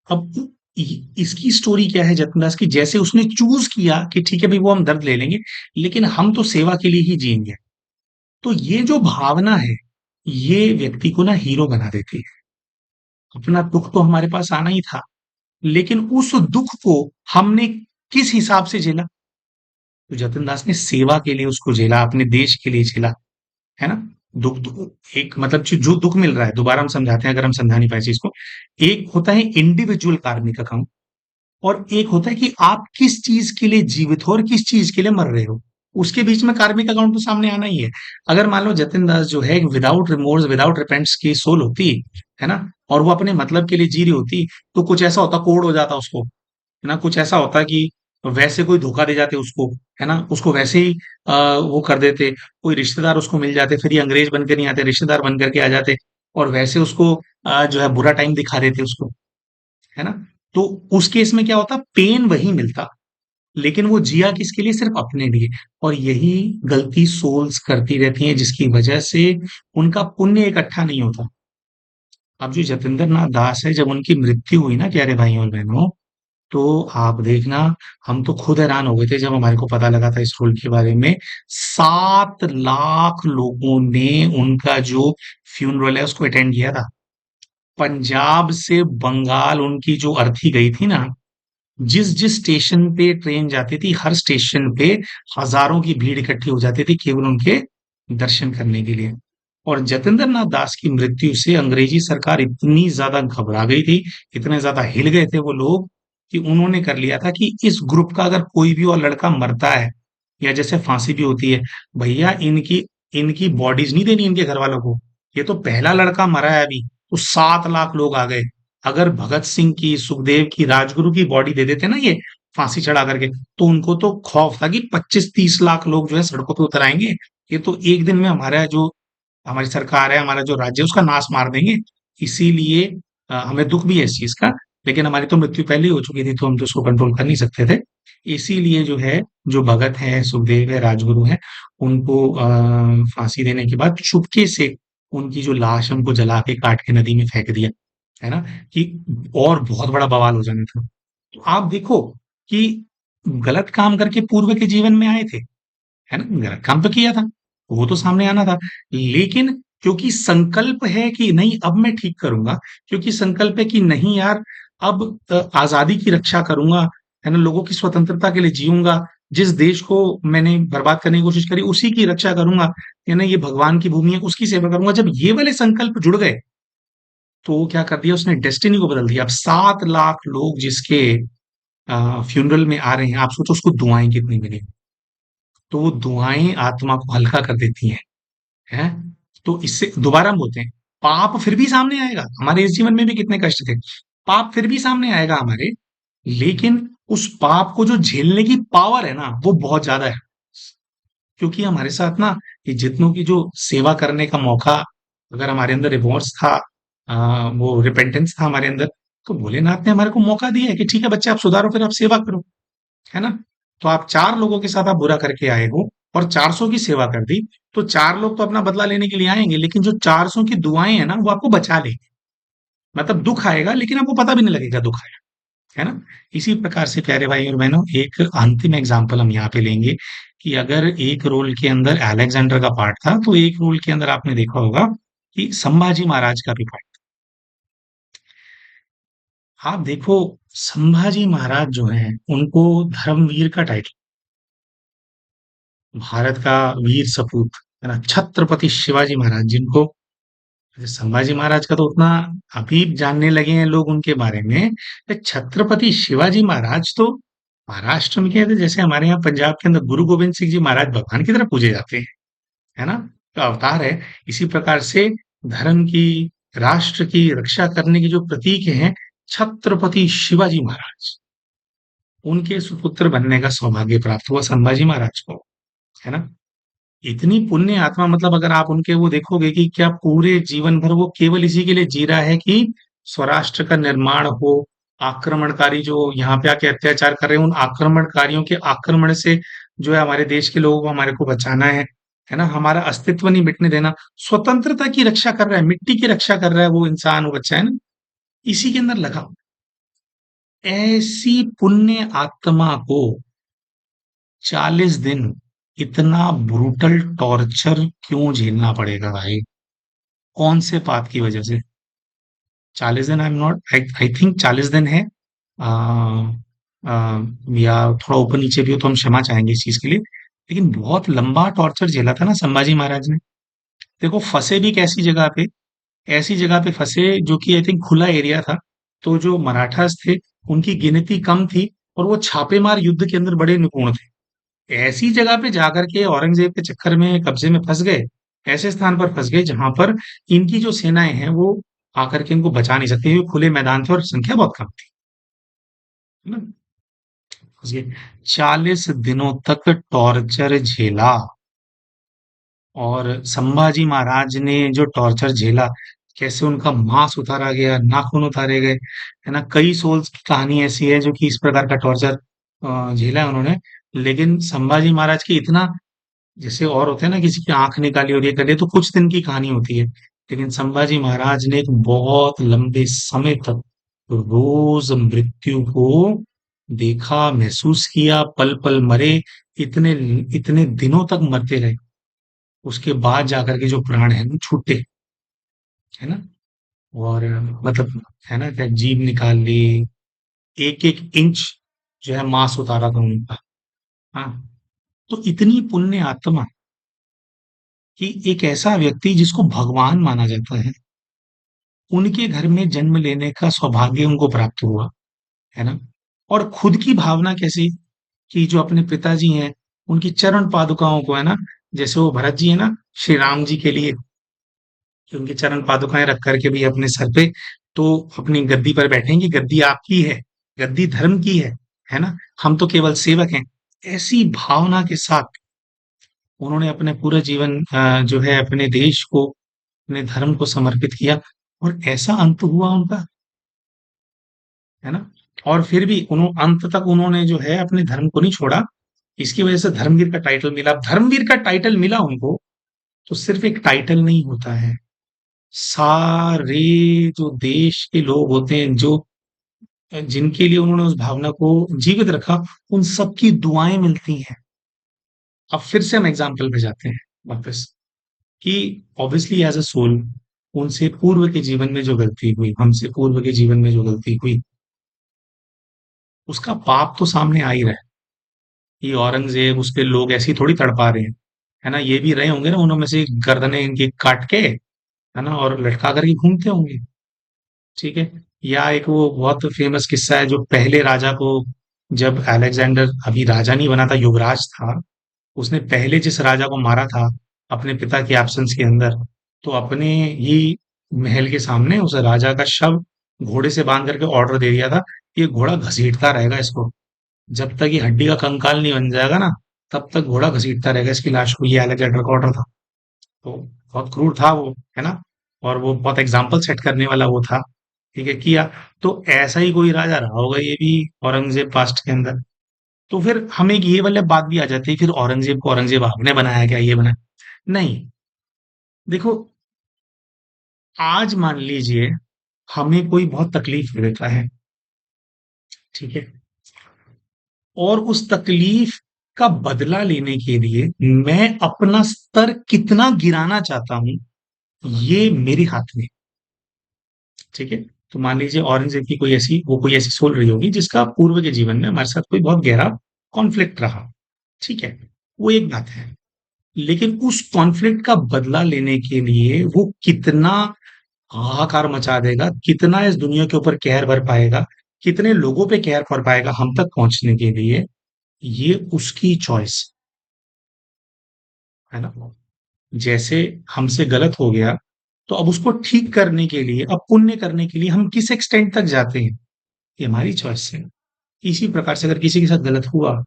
अब इसकी स्टोरी क्या है जतिन दास की, जैसे उसने चूज किया कि ठीक है भाई वो हम दर्द ले लेंगे, लेकिन हम तो सेवा के लिए ही जिएंगे। तो ये जो भावना है, ये व्यक्ति को ना हीरो बना देती है। अपना दुख तो हमारे पास आना ही था, लेकिन उस दुख को हमने किस हिसाब से झेला? तो जतिन दास ने सेवा के लिए उसको झेला, अपने देश के लिए झेला, है ना? दुख एक मतलब जो दुख मिल रहा है, दोबारा हम समझाते हैं अगर हम समझा नहीं पाए चीज को। एक होता है इंडिविजुअल कार्मिक अकाउंट, और एक होता है कि आप किस चीज के लिए जीवित हो और किस चीज के लिए मर रहे हो। उसके बीच में कार्मिक अकाउंट तो सामने आना ही है। अगर मान लो जतिन दास जो है विदाउट रिमोर्स विदाउट रिपेंट्स की सोल होती, है ना, और वो अपने मतलब के लिए जी रही होती, तो कुछ ऐसा होता, कोड हो जाता उसको, है ना, कुछ ऐसा होता कि वैसे कोई धोखा दे जाते उसको, है ना, उसको वैसे ही वो कर देते, कोई रिश्तेदार उसको मिल जाते, फिर ये अंग्रेज बनकर नहीं आते, रिश्तेदार बन करके आ जाते, और वैसे उसको जो है बुरा टाइम दिखा देते उसको, है ना? तो उस केस में क्या होता, पेन वही मिलता, लेकिन वो जिया किसके लिए, सिर्फ अपने लिए। और यही गलती सोल्स करती रहती हैं, जिसकी वजह से उनका पुण्य इकट्ठा नहीं होता। अब जो जतिंदर नाथ दास है, जब उनकी मृत्यु हुई ना प्यारे भाइयों और बहनों, तो आप देखना, हम तो खुद हैरान हो गए थे जब हमारे को पता लगा था इस रोल के बारे में। 7 लाख लोगों ने उनका जो फ्यूनरल है उसको अटेंड किया था। पंजाब से बंगाल उनकी जो अर्थी गई थी ना, जिस जिस स्टेशन पे ट्रेन जाती थी, हर स्टेशन पे हजारों की भीड़ इकट्ठी हो जाती थी केवल उनके दर्शन करने के लिए। और जतिंदर नाथ दास की मृत्यु से अंग्रेजी सरकार इतनी ज्यादा घबरा गई थी, इतने ज्यादा हिल गए थे वो लोग, कि उन्होंने कर लिया था कि इस ग्रुप का अगर कोई भी और लड़का मरता है, या जैसे फांसी भी होती है, भैया इनकी इनकी बॉडीज नहीं देनी इनके घर वालों को। ये तो पहला लड़का मरा है अभी, तो 7 लाख लोग आ गए। अगर भगत सिंह की, सुखदेव की, राजगुरु की बॉडी दे देते ना ये फांसी चढ़ा करके, तो उनको तो खौफ था कि 25-30 लाख लोग जो है सड़कों पे उतर आएंगे, ये तो एक दिन में हमारा जो हमारी सरकार है, हमारा जो राज्य है उसका नाश मार देंगे। इसीलिए हमें दुख भी है इस चीज का, लेकिन हमारी तो मृत्यु पहले ही हो चुकी थी, तो हम तो उसको कंट्रोल कर नहीं सकते थे। इसीलिए जो है, जो भगत है, सुखदेव है, राजगुरु है, उनको फांसी देने के बाद चुपके से उनकी जो लाश है उनको जला के काट के नदी में फेंक दिया, है ना, कि और बहुत बड़ा बवाल हो जाना था। तो आप देखो कि गलत काम करके पूर्व के जीवन में आए थे, है ना, गलत काम तो किया था, वो तो सामने आना था। लेकिन क्योंकि संकल्प है कि नहीं अब मैं ठीक करूंगा, क्योंकि संकल्प है कि नहीं यार, अब आजादी की रक्षा करूंगा, है ना, लोगों की स्वतंत्रता के लिए जीऊंगा, जिस देश को मैंने बर्बाद करने की कोशिश करी उसी की रक्षा करूंगा, है ना, ये भगवान की भूमि है उसकी सेवा करूंगा, जब ये वाले संकल्प जुड़ गए, तो वो क्या कर दिया उसने, डेस्टिनी को बदल दिया। अब 7 लाख लोग जिसके फ्यूनरल में आ रहे हैं, आप सोचो उसको दुआएं कितनी मिली। तो वो दुआएं आत्मा को हल्का कर देती हैं, हैं? तो इससे दोबारा हम बोलते हैं, पाप फिर भी सामने आएगा, हमारे इस जीवन में भी कितने कष्ट थे, पाप फिर भी सामने आएगा हमारे, लेकिन उस पाप को जो झेलने की पावर है ना, वो बहुत ज्यादा है। क्योंकि हमारे साथ ना, ये जितनों की जो सेवा करने का मौका, अगर हमारे अंदर रिवॉर्स था, वो रिपेंटेंस था हमारे अंदर। तो भोलेनाथ ने हमारे को मौका दिया है कि ठीक है बच्चे, आप सुधारो, फिर आप सेवा करो, है ना? तो आप 4 लोगों के साथ आप बुरा करके आए हो और 400 की सेवा कर दी, तो 4 लोग तो अपना बदला लेने के लिए आएँगे, लेकिन जो 400 की दुआएँ हैं ना, वो आपको बचा लेंगी। मतलब दुःख आएगा, लेकिन आपको पता भी नहीं लगेगा दुःख आया, है ना? इसी प्रकार से प्यारे भाई और बहनों, एक अंतिम एग्ज़ाम्पल हम यहाँ पे लेंगे कि अगर एक रोल के अंदर अलेक्जेंडर का पार्ट था, तो एक रोल के अंदर आपने देखा होगा कि संभाजी महाराज का भी पार्ट। आप देखो, संभाजी महाराज जो हैं, उनको धर्मवीर का टाइटल, भारत का वीर सपूत, है ना? छत्रपति शिवाजी महाराज, जिनको संभाजी महाराज का तो उतना अभी जानने लगे हैं लोग उनके बारे में, छत्रपति शिवाजी महाराज तो महाराष्ट्र में क्या है, जैसे हमारे यहाँ पंजाब के अंदर गुरु गोविंद सिंह जी महाराज भगवान की तरह पूजे जाते हैं, है ना? तो अवतार है। इसी प्रकार से धर्म की, राष्ट्र की रक्षा करने के जो प्रतीक हैं, छत्रपति शिवाजी महाराज, उनके सुपुत्र बनने का सौभाग्य प्राप्त हुआ संभाजी महाराज को, है ना? इतनी पुण्य आत्मा, मतलब अगर आप उनके वो देखोगे कि क्या पूरे जीवन भर वो केवल इसी के लिए जी रहा है कि स्वराष्ट्र का निर्माण हो, आक्रमणकारी जो यहाँ पे आके अत्याचार कर रहे हैं, उन आक्रमणकारियों के आक्रमण से जो है हमारे देश के लोगों को, हमारे को बचाना है ना? हमारा अस्तित्व नहीं मिटने देना, स्वतंत्रता की रक्षा कर रहा है, मिट्टी की रक्षा कर रहा है वो इंसान, वो बच्चा, है ना? इसी के अंदर लगा हुआ। ऐसी पुण्य आत्मा को 40 दिन इतना ब्रूटल टॉर्चर क्यों झेलना पड़ेगा भाई? कौन से पाप की वजह से? 40 दिन, I am not, I I think 40 दिन है। आ, या थोड़ा ऊपर नीचे भी हो तो हम क्षमा चाहेंगे इस चीज के लिए, लेकिन बहुत लंबा टॉर्चर झेला था ना संभाजी महाराज ने। देखो, फंसे भी कैसी जगह पे, ऐसी जगह पे फंसे जो कि आई थिंक खुला एरिया था। तो जो मराठास थे, उनकी गिनती कम थी और वो छापेमार युद्ध के अंदर बड़े निपुण थे। ऐसी जगह पे जाकर के औरंगजेब के चक्कर में, कब्जे में फंस गए, ऐसे स्थान पर फंस गए जहां पर इनकी जो सेनाएं हैं वो आकर के इनको बचा नहीं सकती, क्योंकि खुले मैदान थे और संख्या बहुत कम थी, है ना? फंस गए। 40 दिनों तक टॉर्चर झेला, और संभाजी महाराज ने जो टॉर्चर झेला, कैसे उनका मांस उतारा गया, नाखून उतारे गए, है ना? कई सोल्स की कहानी ऐसी है जो कि इस प्रकार का टॉर्चर झेला है उन्होंने। लेकिन संभाजी महाराज की इतना, जैसे और होते हैं ना, किसी की आंख निकाली और ये कर लिया तो कुछ दिन की कहानी होती है, लेकिन संभाजी महाराज ने एक बहुत लंबे समय तक रोज मृत्यु को देखा, महसूस किया, पल पल मरे, इतने इतने दिनों तक मरते रहे। उसके बाद जाकर के जो प्राण है वो छूटे, है ना? और मतलब, है ना, क्या जीभ निकाल ली, एक एक इंच जो है मांस उतारा था उनका। हाँ। तो इतनी पुण्य आत्मा कि एक ऐसा व्यक्ति जिसको भगवान माना जाता है, उनके घर में जन्म लेने का सौभाग्य उनको प्राप्त हुआ, है ना? और खुद की भावना कैसी, कि जो अपने पिताजी हैं, उनकी चरण पादुकाओं को, है ना, जैसे वो भरत जी है ना, श्री राम जी के लिए कि उनकी चरण पादुकाएं रख करके भी अपने सर पे, तो अपनी गद्दी पर बैठेंगे, गद्दी आपकी है, गद्दी धर्म की है ना? हम तो केवल सेवक हैं। ऐसी भावना के साथ उन्होंने अपने पूरे जीवन जो है अपने देश को, अपने धर्म को समर्पित किया, और ऐसा अंत हुआ उनका, है ना? और फिर भी अंत तक उन्होंने जो है अपने धर्म को नहीं छोड़ा। इसकी वजह से धर्मवीर का टाइटल मिला। अब धर्मवीर का टाइटल मिला उनको, तो सिर्फ एक टाइटल नहीं होता है। सारे जो देश के लोग होते हैं, जो जिनके लिए उन्होंने उस भावना को जीवित रखा, उन सबकी दुआएं मिलती हैं। अब फिर से हम एग्जाम्पल पे जाते हैं वापस, कि ऑब्वियसली एज अ सोल, उनसे पूर्व के जीवन में जो गलती हुई, हमसे पूर्व के जीवन में जो गलती हुई, उसका पाप तो सामने आ ही रहा है। ये औरंगजेब, उसके लोग ऐसे ही थोड़ी तड़पा रहे हैं, है ना? ये भी रहे होंगे ना, उनमें से गर्दनें इनकी काट के, है ना, और लटका करके घूमते होंगे, ठीक है? या एक वो बहुत फेमस किस्सा है, जो पहले राजा को, जब अलेक्जेंडर अभी राजा नहीं बना था, युवराज था, उसने पहले जिस राजा को मारा था अपने पिता के एब्सेंस के अंदर, तो अपने ही महल के सामने उस राजा का शव घोड़े से बांध करके ऑर्डर दे दिया था, ये घोड़ा घसीटता रहेगा इसको, जब तक ये हड्डी का कंकाल नहीं बन जाएगा ना, तब तक घोड़ा घसीटता रहेगा इसकी लाश को। ये अलेक्जेंडर का ऑर्डर था। तो बहुत क्रूर था वो, है ना? और वो बहुत एग्जाम्पल सेट करने वाला वो था, ठीक है, किया। तो ऐसा ही कोई राजा रहा होगा ये भी, औरंगजेब पास्ट के अंदर। तो फिर हमें एक ये वाली बात भी आ जाती है, फिर औरंगजेब को औरंगजेब आपने बनाया क्या, ये बनाया? नहीं। देखो, आज मान लीजिए हमें कोई बहुत तकलीफ दे देता है, ठीक है, और उस तकलीफ का बदला लेने के लिए मैं अपना स्तर कितना गिराना चाहता हूं, ये मेरे हाथ में, ठीक है। तो मान लीजिए औरंगजेब की कोई ऐसी सोल रही होगी जिसका पूर्व के जीवन में हमारे साथ कोई बहुत गहरा कॉन्फ्लिक्ट रहा, ठीक है, वो एक बात है। लेकिन उस कॉन्फ्लिक्ट का बदला लेने के लिए वो कितना हाहाकार मचा देगा, कितना इस दुनिया के ऊपर कहर भर पाएगा, कितने लोगों पे कहर कर पाएगा हम तक पहुंचने के लिए, ये उसकी चॉइस है ना। जैसे हमसे गलत हो गया, तो अब उसको ठीक करने के लिए, अब पुण्य करने के लिए हम किस एक्सटेंट तक जाते हैं, ये हमारी चॉइस है। इसी प्रकार से अगर किसी के साथ गलत हुआ,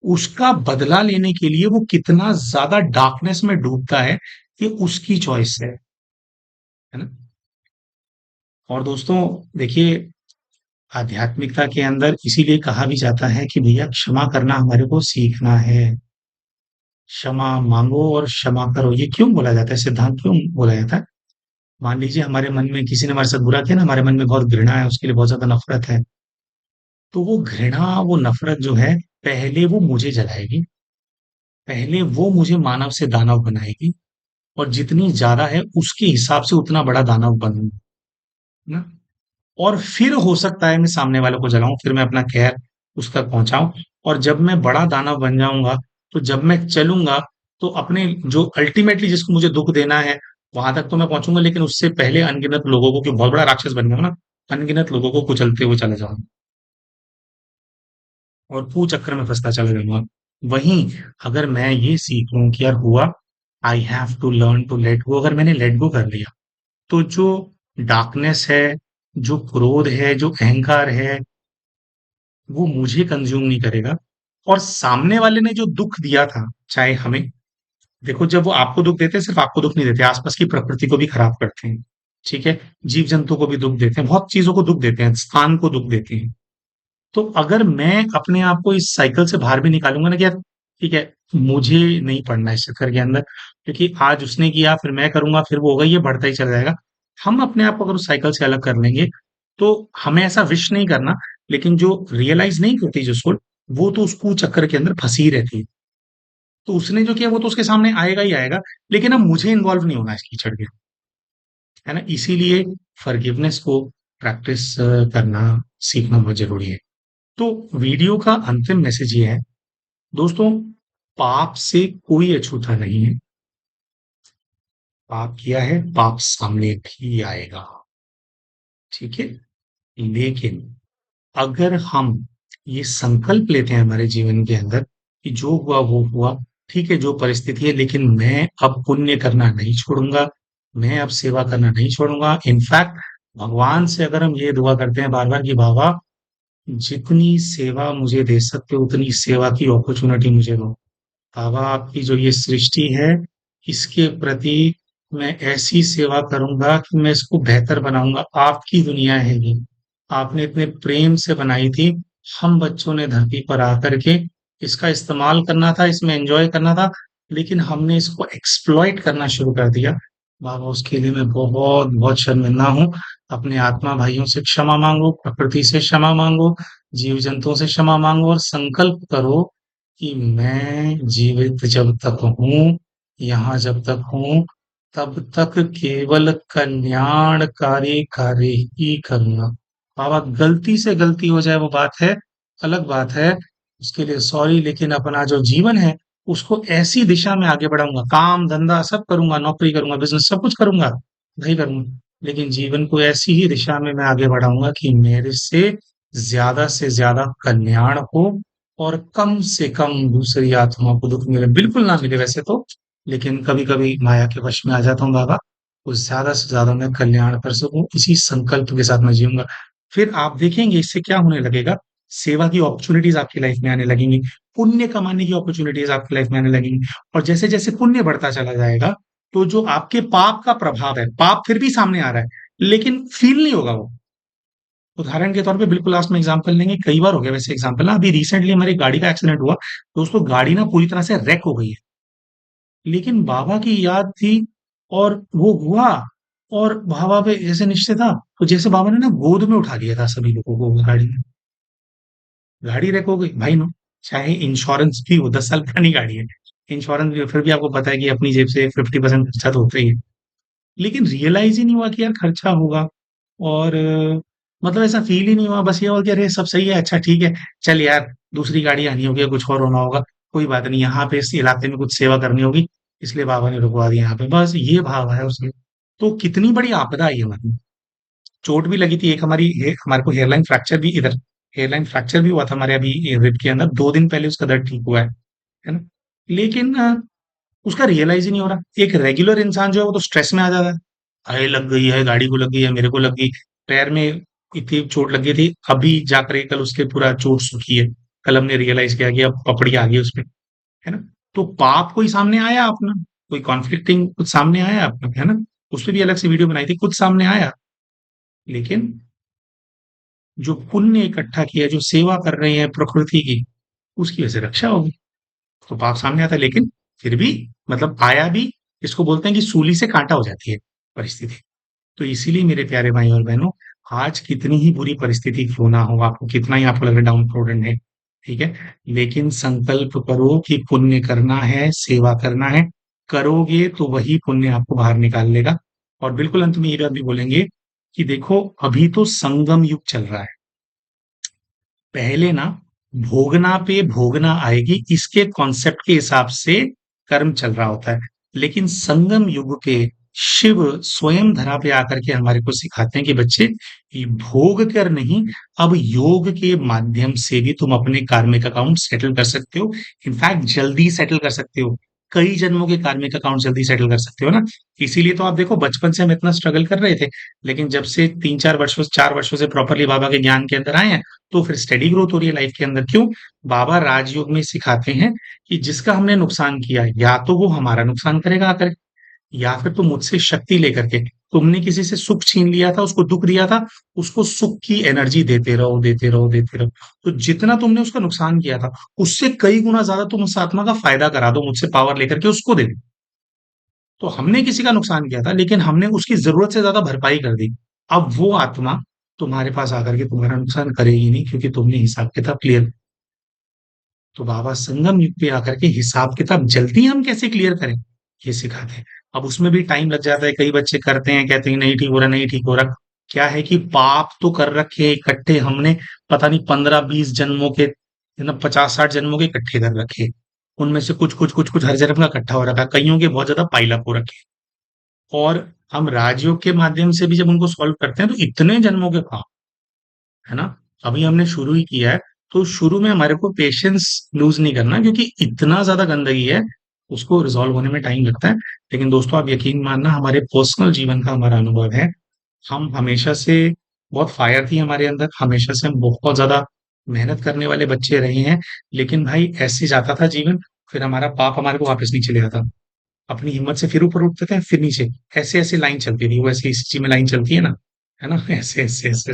उसका बदला लेने के लिए वो कितना ज्यादा डार्कनेस में डूबता है, ये उसकी चॉइस है ना। और दोस्तों, देखिए, आध्यात्मिकता के अंदर इसीलिए कहा भी जाता है कि भैया क्षमा करना हमारे को सीखना है। क्षमा मांगो और क्षमा करो, ये क्यों बोला जाता है, सिद्धांत क्यों बोला जाता है? मान लीजिए हमारे मन में किसी ने हमारे साथ बुरा किया ना, हमारे मन में बहुत घृणा है, उसके लिए बहुत ज्यादा नफरत है। तो वो घृणा, वो नफरत जो है, पहले वो मुझे जलाएगी, पहले वो मुझे मानव से दानव बनाएगी, और जितनी ज्यादा है उसके हिसाब से उतना बड़ा दानव बनूंगा ना। और फिर हो सकता है मैं सामने वाले को जलाऊं, फिर मैं अपना कहर उस तक पहुंचाऊं। और जब मैं बड़ा दानव बन जाऊंगा, तो जब मैं चलूंगा, तो अपने जो अल्टीमेटली जिसको मुझे दुख देना है, वहां तक तो मैं पहुंचूंगा, लेकिन उससे पहले अनगिनत लोगों को, क्यों बहुत बड़ा राक्षस बन गया ना, अनगिनत लोगों को कुचलते हुए चले जाऊंगा और चक्कर में फंसता चला जाऊंगा। वहीं अगर मैं ये सीख लूं कि यार हुआ, I have to learn to let go, अगर मैंने लेट गो कर लिया, तो जो डार्कनेस है, जो क्रोध है, जो अहंकार है, वो मुझे कंज्यूम नहीं करेगा। और सामने वाले ने जो दुख दिया था, चाहे हमें, देखो, जब वो आपको दुख देते हैं, सिर्फ आपको दुख नहीं देते, आसपास की प्रकृति को भी खराब करते हैं, ठीक है, जीव जंतु को भी दुख देते हैं, बहुत चीजों को दुख देते हैं, स्थान को दुख देते हैं। तो अगर मैं अपने आप को इस साइकिल से बाहर भी निकालूंगा ना कि यार ठीक है, मुझे नहीं पड़ना इस चक्कर के अंदर, क्योंकि आज उसने किया, फिर मैं करूंगा, फिर वो होगा, ये बढ़ता ही चला जाएगा। हम अपने आप को अगर उस साइकिल से अलग कर लेंगे, तो हमें ऐसा विश नहीं करना, लेकिन जो रियलाइज नहीं करती जो सोल, वो तो उसको चक्कर के अंदर फंसी रहती है। तो उसने जो किया वो तो उसके सामने आएगा ही आएगा, लेकिन अब मुझे इन्वॉल्व नहीं होना इस कीचड़ के, है ना। इसीलिए फॉरगिवनेस को प्रैक्टिस करना सीखना बहुत जरूरी है। तो वीडियो का अंतिम मैसेज ये है दोस्तों, पाप से कोई अछूता नहीं है। पाप किया है, पाप सामने भी आएगा, ठीक है। लेकिन अगर हम ये संकल्प लेते हैं हमारे जीवन के अंदर कि जो हुआ वो हुआ, ठीक है, जो परिस्थिति है, लेकिन मैं अब पुण्य करना नहीं छोड़ूंगा, मैं अब सेवा करना नहीं छोड़ूंगा। इनफैक्ट भगवान से अगर हम ये दुआ करते हैं बार बार कि बाबा, जितनी सेवा मुझे दे सकते हो उतनी सेवा की अपॉर्चुनिटी मुझे दो। बाबा, आपकी जो ये सृष्टि है, इसके प्रति मैं ऐसी सेवा करूंगा कि मैं इसको बेहतर बनाऊंगा। आपकी दुनिया है ये, आपने इतने प्रेम से बनाई थी, हम बच्चों ने धरती पर आकर के इसका इस्तेमाल करना था, इसमें एंजॉय करना था, लेकिन हमने इसको एक्सप्लॉइट करना शुरू कर दिया। बाबा, उसके लिए मैं बहुत बहुत शर्मिंदा हूँ। अपने आत्मा भाइयों से क्षमा मांगो, प्रकृति से क्षमा मांगो, जीव जंतुओं से क्षमा मांगो, और संकल्प करो कि मैं जीवित जब तक हूँ, यहाँ जब तक हूँ, तब तक केवल कल्याणकारी कार्य ही करूंगा। बाबा, गलती से गलती हो जाए वो बात है, अलग बात है, उसके लिए सॉरी, लेकिन अपना जो जीवन है उसको ऐसी दिशा में आगे बढ़ाऊंगा, काम धंधा सब करूंगा, नौकरी करूंगा, बिजनेस सब कुछ करूंगा, वही करूंगा, लेकिन जीवन को ऐसी ही दिशा में मैं आगे बढ़ाऊंगा कि मेरे से ज्यादा कल्याण हो, और कम से कम दूसरी आत्मा को दुख मिले, बिल्कुल ना मिले वैसे तो, लेकिन कभी कभी माया के वश में आ जाता हूँ बाबा, तो ज्यादा से ज्यादा मैं कल्याण कर सकूं, इसी संकल्प के साथ मैं जीऊंगा। फिर आप देखेंगे इससे क्या होने लगेगा, सेवा की अपॉर्चुनिटीज आपकी लाइफ में आने लगेंगी, पुण्य कमाने की अपॉर्चुनिटीज आपकी लाइफ में आने लगेंगी। और जैसे जैसे पुण्य बढ़ता चला जाएगा, तो जो आपके पाप का प्रभाव है, पाप फिर भी सामने आ रहा है, लेकिन फ़ील नहीं होगा वो। उदाहरण के तौर पे बिल्कुल लास्ट में एग्ज़ाम्पल लेंगे, कई बार हो गया वैसे एग्ज़ाम्पल ना, अभी रिसेंटली हमारी गाड़ी का एक्सीडेंट हुआ, तो उसको गाड़ी ना पूरी तरह से wreck हो गई है। लेकिन बाबा की याद थी और वो हुआ, और बाबा पे जैसे निश्चय था, तो जैसे बाबा ने ना गोद में उठा लिया था सभी लोगों को वो गाड़ी में। गाड़ी wreck हो गई, भाई नो, चाहे इंश्योरेंस भी हो, 10 साल पुरानी गाड़ी है, इंश्योरेंस भी हो, फिर भी आपको पता है कि अपनी जेब से 50% खर्चा तो होता ही है। लेकिन रियलाइज़ ही नहीं हुआ कि यार खर्चा होगा, और मतलब ऐसा फ़ील ही नहीं हुआ, बस ये हुआ कि अरे सब सही है, अच्छा ठीक है, चल यार दूसरी गाड़ी आनी होगी या कुछ और होना होगा, कोई बात नहीं, यहाँ पे इस इलाके में कुछ सेवा करनी होगी, इसलिए बाबा ने रुकवा दिया यहाँ पे, बस ये भाव आया उसमें। तो कितनी बड़ी आपदा आई हमारी। चोट भी लगी थी, एक हमारे को हेयरलाइन फ्रैक्चर भी इधर, हेयरलाइन फ्रैक्चर भी हुआ था हमारे अभी रिब के अंदर, 2 दिन पहले उसका दर्द ठीक हुआ है ना? लेकिन उसका रियलाइज़ ही नहीं हो रहा। एक रेगुलर इंसान जो है वो तो स्ट्रेस में आ जाता है। अरे लग गई है, गाड़ी को लग गई है, मेरे को लग गई, पैर में इतनी चोट लग गई थी, अभी जाकर के कल उसके पूरा चोट सूखी है। कल हमने रियलाइज़ किया कि अब पपड़ी आ गई उसपे, है ना? तो पाप कोई सामने आया अपना, कोई कॉन्फ्लिक्टिंग कुछ सामने आया अपना, है ना? उसपे भी अलग से वीडियो बनाई थी, कुछ सामने आया, लेकिन जो पुण्य इकट्ठा किया, जो सेवा कर रहे हैं प्रकृति की, उसकी वजह से रक्षा होगी। तो पाप सामने आता है, लेकिन फिर भी मतलब आया भी, इसको बोलते हैं कि सूली से कांटा हो जाती है परिस्थिति। तो इसीलिए मेरे प्यारे भाई और बहनों, आज कितनी ही बुरी परिस्थिति क्यों ना हो, आपको कितना ही आपको लग रहा है डाउन प्रोडन है, ठीक है, लेकिन संकल्प करो कि पुण्य करना है, सेवा करना है, करोगे तो वही पुण्य आपको बाहर निकाल लेगा। और बिल्कुल अंत में ये बात भी बोलेंगे कि देखो, अभी तो संगम युग चल रहा है। पहले ना भोगना पे भोगना आएगी, इसके कॉन्सेप्ट के हिसाब से कर्म चल रहा होता है। लेकिन संगम युग के शिव स्वयं धरा पे आकर के हमारे को सिखाते हैं कि बच्चे, ये भोग कर नहीं, अब योग के माध्यम से भी तुम अपने कार्मिक अकाउंट सेटल कर सकते हो। इनफैक्ट जल्दी सेटल कर सकते हो, कई जन्मों के कार्मिक अकाउंट जल्दी सेटल कर सकते हो ना। इसीलिए तो आप देखो, बचपन से हम इतना स्ट्रगल कर रहे थे, लेकिन जब से 3-4 वर्षों 4 वर्षों से प्रॉपरली बाबा के ज्ञान के अंदर आए हैं, तो फिर स्टेडी ग्रोथ हो रही है लाइफ के अंदर। क्यों? बाबा राजयोग में सिखाते हैं कि जिसका हमने नुकसान किया, या तो वो हमारा नुकसान करेगा आकर, या फिर तुम मुझसे शक्ति लेकर के, तुमने किसी से सुख छीन लिया था, उसको दुख दिया था, उसको सुख की एनर्जी देते रहो, देते रहो, देते रहो। तो जितना तुमने उसका नुकसान किया था, उससे कई गुना ज्यादा तुम उस आत्मा का फायदा करा दो, मुझसे पावर लेकर के उसको दे दो। तो हमने किसी का नुकसान किया था, लेकिन हमने उसकी जरूरत से ज्यादा भरपाई कर दी। अब वो आत्मा तुम्हारे पास आकर के तुम्हारा नुकसान करेगी नहीं, क्योंकि तुमने हिसाब किताब क्लियर। तो बाबा संगम युग पे आकर के हिसाब किताब जल्दी हम कैसे क्लियर करें, ये सिखाते हैं। अब उसमें भी टाइम लग जाता है, कई बच्चे करते हैं, कहते हैं नहीं ठीक हो रहा, नहीं ठीक हो रहा। क्या है कि पाप तो कर रखे हैं इकट्ठे हमने, पता नहीं 15-20 जन्मों के, 50-60 जन्मों के इकट्ठे कर रखे हैं। उनमें से कुछ हर जन्म का इकट्ठा हो रखा है, कईयों के बहुत ज्यादा पाइलाप हो रखे हैं। और हम राजयोग के माध्यम से भी जब उनको सॉल्व करते हैं, तो इतने जन्मों के पाप, है ना? अभी हमने शुरू ही किया है, तो शुरू में हमारे को पेशेंस लूज़ नहीं करना, क्योंकि इतना ज़्यादा गंदगी है, उसको रिज़ॉल्व होने में टाइम लगता है। लेकिन दोस्तों, आप यकीन मानना, हमारे पर्सनल जीवन का हमारा अनुभव है, हम हमेशा से बहुत फायर थी हमारे अंदर, हमेशा से हम बहुत ज़्यादा मेहनत करने वाले बच्चे रहे हैं। लेकिन भाई ऐसे जाता था जीवन, फिर हमारा पाप हमारे को वापस नीचे ले आता। अपनी हिम्मत से फिर ऊपर उठते थे, फिर नीचे, ऐसे-ऐसे लाइन चलती थी, वो ऐसे हिस्ट्री में लाइन चलती है ना, है ना? ऐसे-ऐसे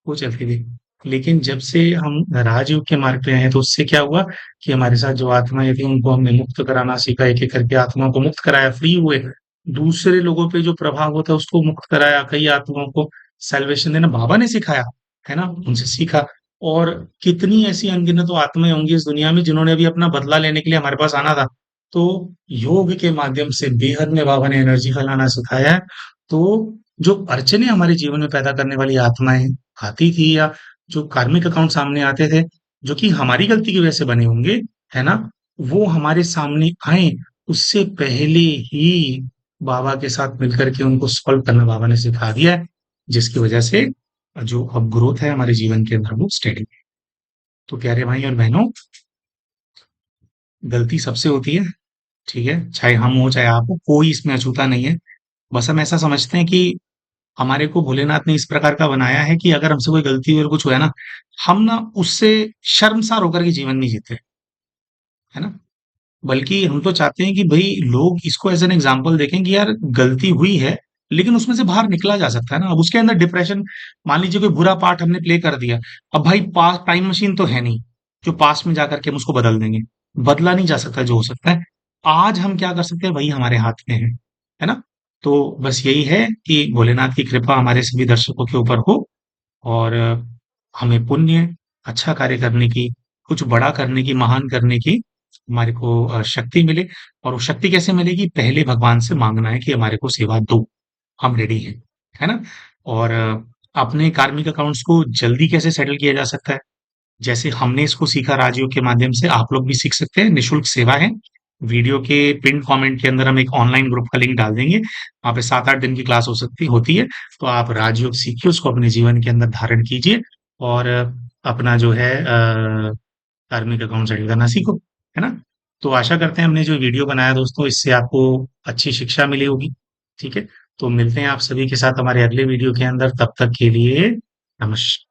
वो चलती थी। लेकिन जब से हम राजयोग के मार्ग पे आए हैं, तो उससे क्या हुआ कि हमारे साथ जो आत्माएँ थी, उनको हमने मुक्त कराना सीखा, एक-एक करके आत्माओं को मुक्त कराया, फ्री हुए। दूसरे लोगों पे जो प्रभाव होता है, उसको मुक्त कराया, कई आत्माओं को सैल्वेशन देना बाबा ने सिखाया, है ना? उनसे सीखा। और कितनी ऐसी अनगिनत आत्माएँ होंगी इस दुनिया में, जिन्होंने अभी अपना बदला लेने के लिए हमारे पास आना था। तो योग के माध्यम से बेहद में बाबा ने एनर्जी फैलाना सिखाया है। तो जो अड़चनें हमारे जीवन में पैदा करने वाली आत्माएं आती थी, या जो कार्मिक अकाउंट सामने आते थे, जो कि हमारी गलती की वजह से बने होंगे, है ना, वो हमारे सामने आए, उससे पहले ही बाबा के साथ मिलकर के उनको सॉल्व करना बाबा ने सिखा दिया है, जिसकी वजह से जो अब ग्रोथ है हमारे जीवन के अंदर, वो स्टेडी। तो प्यारे भाई और बहनों, गलती सबसे होती है, ठीक है, चाहे हम हो चाहे आप हो, कोई इसमें अछूता नहीं है। बस हम ऐसा समझते हैं कि हमारे को भोलेनाथ ने इस प्रकार का बनाया है कि अगर हमसे कोई गलती हुई और कुछ हुआ है ना, हम ना उससे शर्मसार होकर के जीवन नहीं जीते, है ना? बल्कि हम तो चाहते हैं कि भई लोग इसको एज़ एन एग्ज़ाम्पल देखें कि यार गलती हुई है, लेकिन उसमें से बाहर निकला जा सकता है ना। अब उसके अंदर डिप्रेशन, मान लीजिए कोई बुरा पार्ट हमने प्ले कर दिया, अब भाई पा टाइम मशीन तो है नहीं, जो पास्ट में जाकर के हम उसको बदल देंगे। बदला नहीं जा सकता जो हो सकता है। आज हम क्या कर सकते हैं वही हमारे हाथ में है ना? तो बस यही है कि भोलेनाथ की कृपा हमारे सभी दर्शकों के ऊपर हो और हमें पुण्य, अच्छा कार्य करने की, कुछ बड़ा करने की, महान करने की हमारे को शक्ति मिले। और वो शक्ति कैसे मिलेगी? पहले भगवान से माँगना है कि हमारे को सेवा दो, हम रेडी हैं, है ना? और अपने कार्मिक अकाउंट्स को जल्दी कैसे सेटल किया जा सकता है? जैसे हमने इसको सीखा राजयोग के माध्यम से, आप लोग भी सीख सकते हैं। निःशुल्क सेवा है। वीडियो के पिन कमेंट के अंदर हम एक ऑनलाइन ग्रुप का लिंक डाल देंगे। वहाँ पे 7-8 दिन की क्लास हो सकती होती है। तो आप राजयोग सीखिए, उसको अपने जीवन के अंदर धारण कीजिए और अपना जो है कार्मिक अकाउंट सेटल करना सीखो, है ना? तो आशा करते हैं हमने जो वीडियो बनाया दोस्तों, इससे आपको अच्छी शिक्षा मिली होगी। ठीक है? तो मिलते हैं आप सभी के साथ हमारे अगले वीडियो के अंदर। तब तक के लिए नमस्कार।